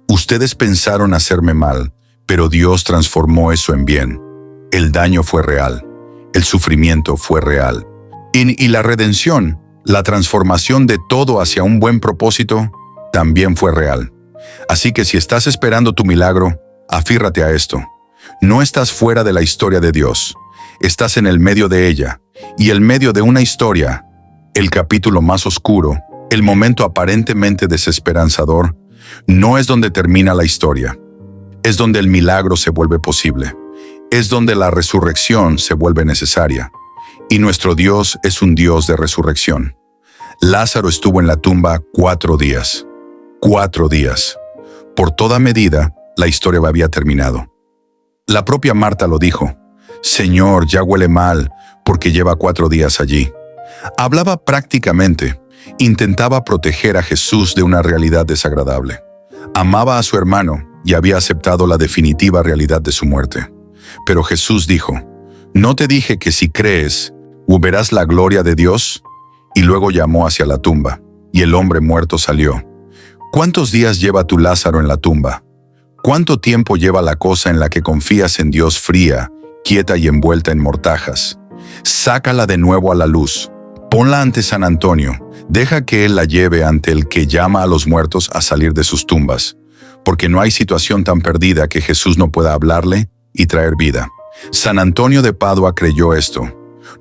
«Ustedes pensaron hacerme mal, pero Dios transformó eso en bien. El daño fue real, el sufrimiento fue real. Y la redención, la transformación de todo hacia un buen propósito, también fue real. Así que si estás esperando tu milagro, afírrate a esto. No estás fuera de la historia de Dios. Estás en el medio de ella, y el medio de una historia, el capítulo más oscuro, el momento aparentemente desesperanzador, no es donde termina la historia. Es donde el milagro se vuelve posible. Es donde la resurrección se vuelve necesaria. Y nuestro Dios es un Dios de resurrección. Lázaro estuvo en la tumba 4 días. 4 días. Por toda medida, la historia había terminado. La propia Marta lo dijo. Señor, ya huele mal, porque lleva 4 días allí. Hablaba prácticamente, intentaba proteger a Jesús de una realidad desagradable. Amaba a su hermano y había aceptado la definitiva realidad de su muerte. Pero Jesús dijo, ¿no te dije que si crees, verás la gloria de Dios? y luego llamó hacia la tumba, y el hombre muerto salió. ¿Cuántos días lleva tu Lázaro en la tumba? ¿Cuánto tiempo lleva la cosa en la que confías en Dios fría, quieta y envuelta en mortajas? Sácala de nuevo a la luz. Ponla ante San Antonio. Deja que él la lleve ante el que llama a los muertos a salir de sus tumbas, porque no hay situación tan perdida que Jesús no pueda hablarle y traer vida. San Antonio de Padua creyó esto.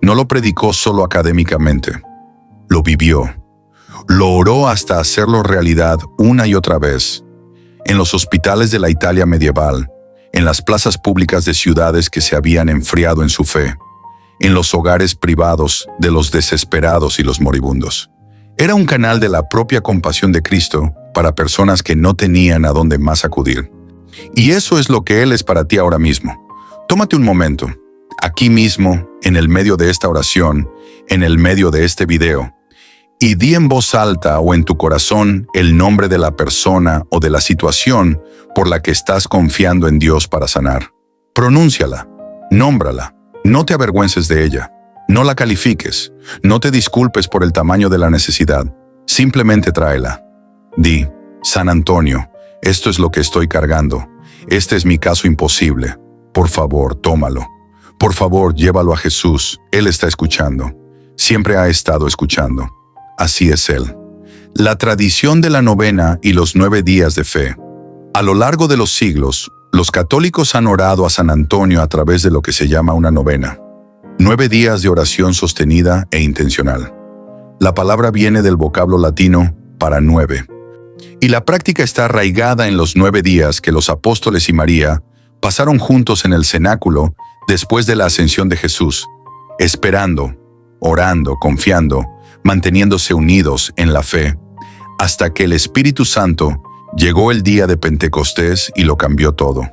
No lo predicó solo académicamente. Lo vivió. Lo oró hasta hacerlo realidad una y otra vez. En los hospitales de la Italia medieval, en las plazas públicas de ciudades que se habían enfriado en su fe, en los hogares privados de los desesperados y los moribundos. Era un canal de la propia compasión de Cristo para personas que no tenían a dónde más acudir. Y eso es lo que Él es para ti ahora mismo. Tómate un momento, aquí mismo, en el medio de esta oración, en el medio de este video, y di en voz alta o en tu corazón el nombre de la persona o de la situación por la que estás confiando en Dios para sanar. Pronúnciala, nómbrala, no te avergüences de ella, no la califiques, no te disculpes por el tamaño de la necesidad, simplemente tráela. Di, San Antonio, esto es lo que estoy cargando, este es mi caso imposible, por favor, tómalo. Por favor, llévalo a Jesús, Él está escuchando, siempre ha estado escuchando. Así es Él. La tradición de la novena y los 9 días de fe. A lo largo de los siglos, los católicos han orado a San Antonio a través de lo que se llama una novena. 9 días de oración sostenida e intencional. La palabra viene del vocablo latino para 9. Y la práctica está arraigada en los 9 días que los apóstoles y María pasaron juntos en el cenáculo después de la ascensión de Jesús, esperando, orando, confiando, manteniéndose unidos en la fe, hasta que el Espíritu Santo llegó el día de Pentecostés y lo cambió todo.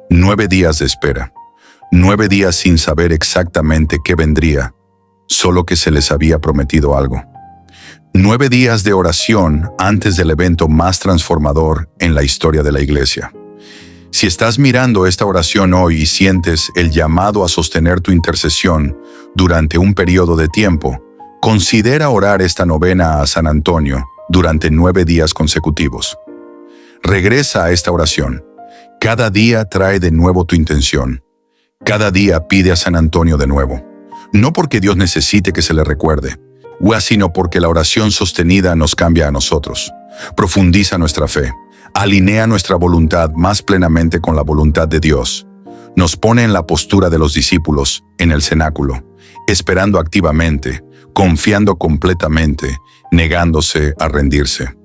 9 días de espera, 9 días sin saber exactamente qué vendría, solo que se les había prometido algo. 9 días de oración antes del evento más transformador en la historia de la Iglesia. Si estás mirando esta oración hoy y sientes el llamado a sostener tu intercesión durante un periodo de tiempo, considera orar esta novena a San Antonio durante 9 días consecutivos. Regresa a esta oración. Cada día trae de nuevo tu intención. Cada día pide a San Antonio de nuevo. No porque Dios necesite que se le recuerde, sino porque la oración sostenida nos cambia a nosotros, profundiza nuestra fe, alinea nuestra voluntad más plenamente con la voluntad de Dios, nos pone en la postura de los discípulos en el cenáculo, esperando activamente, confiando completamente, negándose a rendirse.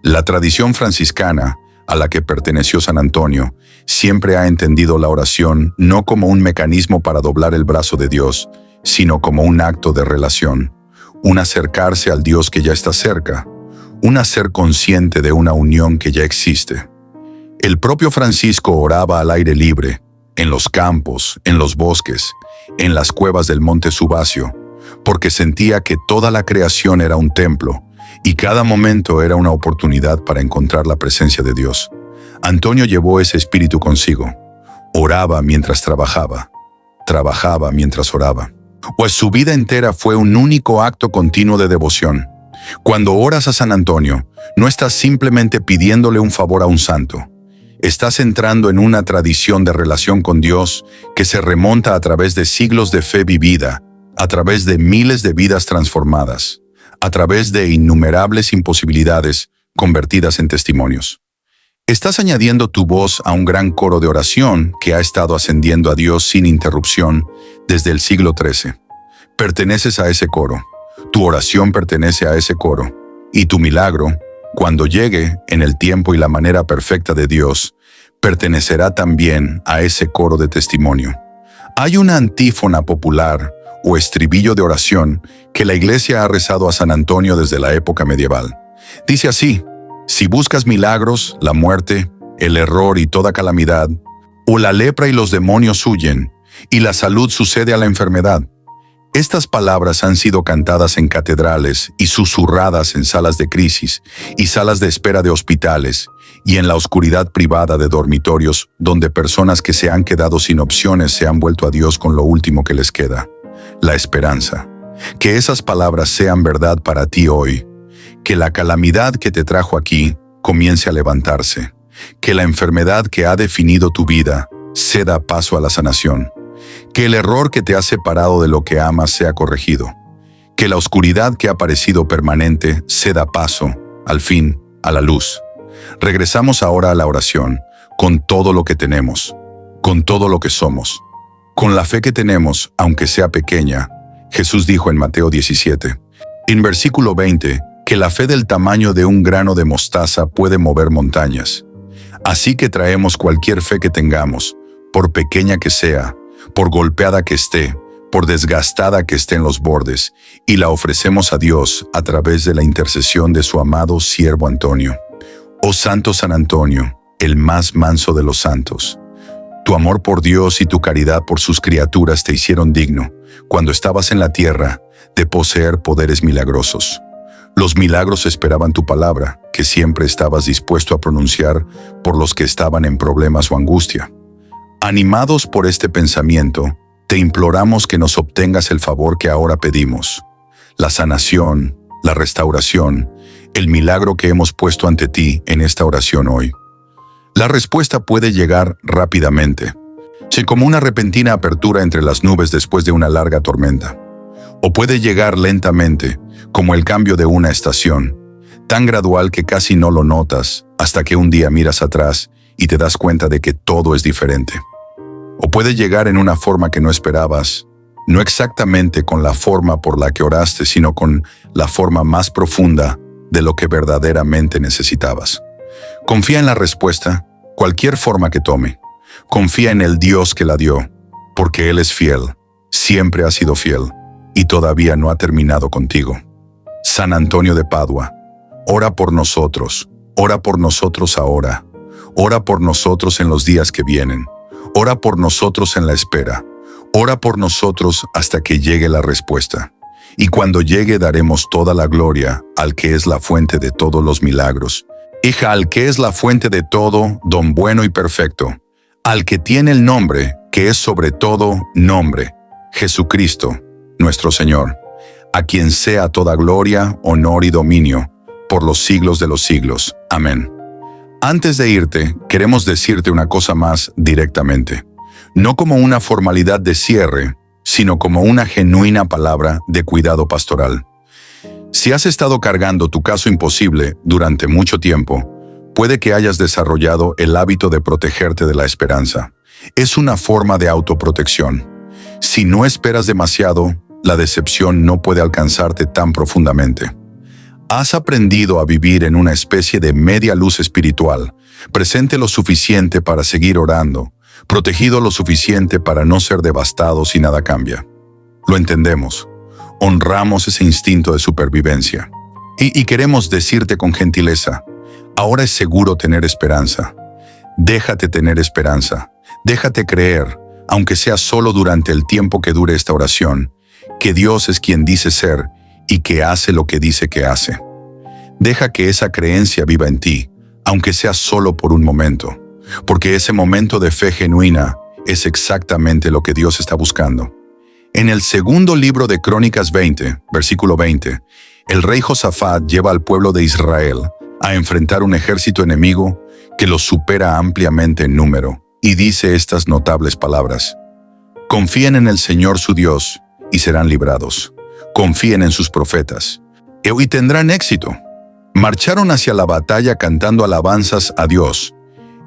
La tradición franciscana, a la que perteneció San Antonio, siempre ha entendido la oración no como un mecanismo para doblar el brazo de Dios, sino como un acto de relación, un acercarse al Dios que ya está cerca, un hacer consciente de una unión que ya existe. El propio Francisco oraba al aire libre, en los campos, en los bosques, en las cuevas del monte Subasio, porque sentía que toda la creación era un templo y cada momento era una oportunidad para encontrar la presencia de Dios. Antonio llevó ese espíritu consigo. Oraba mientras trabajaba mientras oraba. Pues su vida entera fue un único acto continuo de devoción. Cuando oras a San Antonio, no estás simplemente pidiéndole un favor a un santo. Estás entrando en una tradición de relación con Dios que se remonta a través de siglos de fe vivida, a través de miles de vidas transformadas, a través de innumerables imposibilidades convertidas en testimonios. Estás añadiendo tu voz a un gran coro de oración que ha estado ascendiendo a Dios sin interrupción desde el siglo XIII. Perteneces a ese coro, tu oración pertenece a ese coro, y tu milagro, cuando llegue en el tiempo y la manera perfecta de Dios, pertenecerá también a ese coro de testimonio. Hay una antífona popular o estribillo de oración que la Iglesia ha rezado a San Antonio desde la época medieval. Dice así: si buscas milagros, la muerte, el error y toda calamidad, o la lepra y los demonios huyen, y la salud sucede a la enfermedad. Estas palabras han sido cantadas en catedrales y susurradas en salas de crisis y salas de espera de hospitales y en la oscuridad privada de dormitorios donde personas que se han quedado sin opciones se han vuelto a Dios con lo último que les queda, la esperanza. Que esas palabras sean verdad para ti hoy. Que la calamidad que te trajo aquí comience a levantarse. Que la enfermedad que ha definido tu vida ceda paso a la sanación. Que el error que te ha separado de lo que amas sea corregido. Que la oscuridad que ha parecido permanente ceda paso, al fin, a la luz. Regresamos ahora a la oración, con todo lo que tenemos, con todo lo que somos. Con la fe que tenemos, aunque sea pequeña, Jesús dijo en Mateo 17, en versículo 20, que la fe del tamaño de un grano de mostaza puede mover montañas. Así que traemos cualquier fe que tengamos, por pequeña que sea, por golpeada que esté, por desgastada que esté en los bordes, y la ofrecemos a Dios a través de la intercesión de su amado siervo Antonio. Oh Santo San Antonio, el más manso de los santos, tu amor por Dios y tu caridad por sus criaturas te hicieron digno, cuando estabas en la tierra, de poseer poderes milagrosos. Los milagros esperaban tu palabra, que siempre estabas dispuesto a pronunciar por los que estaban en problemas o angustia. Animados por este pensamiento, te imploramos que nos obtengas el favor que ahora pedimos, la sanación, la restauración, el milagro que hemos puesto ante ti en esta oración hoy. La respuesta puede llegar rápidamente, sí, como una repentina apertura entre las nubes después de una larga tormenta, o puede llegar lentamente, como el cambio de una estación, tan gradual que casi no lo notas hasta que un día miras atrás y te das cuenta de que todo es diferente. O puede llegar en una forma que no esperabas, no exactamente con la forma por la que oraste, sino con la forma más profunda de lo que verdaderamente necesitabas. Confía en la respuesta, cualquier forma que tome. Confía en el Dios que la dio, porque Él es fiel, siempre ha sido fiel, y todavía no ha terminado contigo. San Antonio de Padua, ora por nosotros ahora, ora por nosotros en los días que vienen. Ora por nosotros en la espera. Ora por nosotros hasta que llegue la respuesta. Y cuando llegue daremos toda la gloria al que es la fuente de todos los milagros. Hija, al que es la fuente de todo, don bueno y perfecto. Al que tiene el nombre, que es sobre todo nombre, Jesucristo, nuestro Señor. A quien sea toda gloria, honor y dominio, por los siglos de los siglos. Amén. Antes de irte, queremos decirte una cosa más directamente, no como una formalidad de cierre, sino como una genuina palabra de cuidado pastoral. Si has estado cargando tu caso imposible durante mucho tiempo, puede que hayas desarrollado el hábito de protegerte de la esperanza. Es una forma de autoprotección. Si no esperas demasiado, la decepción no puede alcanzarte tan profundamente. Has aprendido a vivir en una especie de media luz espiritual, presente lo suficiente para seguir orando, protegido lo suficiente para no ser devastado si nada cambia. Lo entendemos. Honramos ese instinto de supervivencia. Y queremos decirte con gentileza, ahora es seguro tener esperanza. Déjate tener esperanza. Déjate creer, aunque sea solo durante el tiempo que dure esta oración, que Dios es quien dice ser y que hace lo que dice que hace. Deja que esa creencia viva en ti, aunque sea solo por un momento, porque ese momento de fe genuina es exactamente lo que Dios está buscando. En el segundo libro de Crónicas 20, versículo 20, el rey Josafat lleva al pueblo de Israel a enfrentar un ejército enemigo que los supera ampliamente en número, y dice estas notables palabras: confíen en el Señor su Dios y serán librados. Confíen en sus profetas y tendrán éxito. Marcharon hacia la batalla cantando alabanzas a Dios,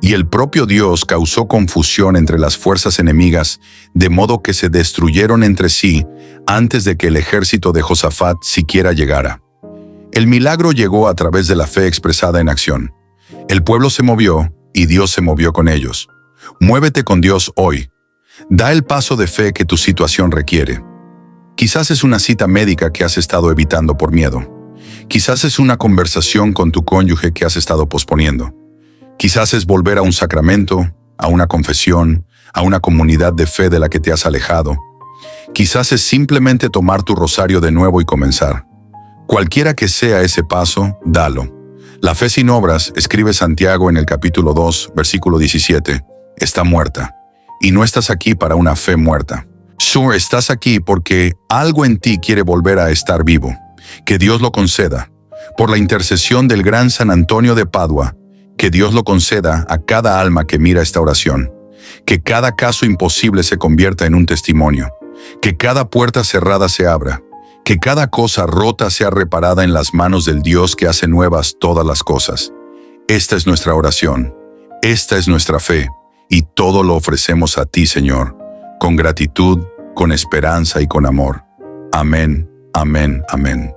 y el propio Dios causó confusión entre las fuerzas enemigas, de modo que se destruyeron entre sí antes de que el ejército de Josafat siquiera llegara. El milagro llegó a través de la fe expresada en acción. El pueblo se movió y Dios se movió con ellos. Muévete con Dios hoy. Da el paso de fe que tu situación requiere. Quizás es una cita médica que has estado evitando por miedo. Quizás es una conversación con tu cónyuge que has estado posponiendo. Quizás es volver a un sacramento, a una confesión, a una comunidad de fe de la que te has alejado. Quizás es simplemente tomar tu rosario de nuevo y comenzar. Cualquiera que sea ese paso, dalo. La fe sin obras, escribe Santiago en el capítulo 2, versículo 17, está muerta. Y no estás aquí para una fe muerta. Sure, estás aquí porque algo en ti quiere volver a estar vivo. Que Dios lo conceda. Por la intercesión del gran San Antonio de Padua, que Dios lo conceda a cada alma que mira esta oración. Que cada caso imposible se convierta en un testimonio. Que cada puerta cerrada se abra. Que cada cosa rota sea reparada en las manos del Dios que hace nuevas todas las cosas. Esta es nuestra oración. Esta es nuestra fe. Y todo lo ofrecemos a ti, Señor, con gratitud, con esperanza y con amor. Amén, amén, amén.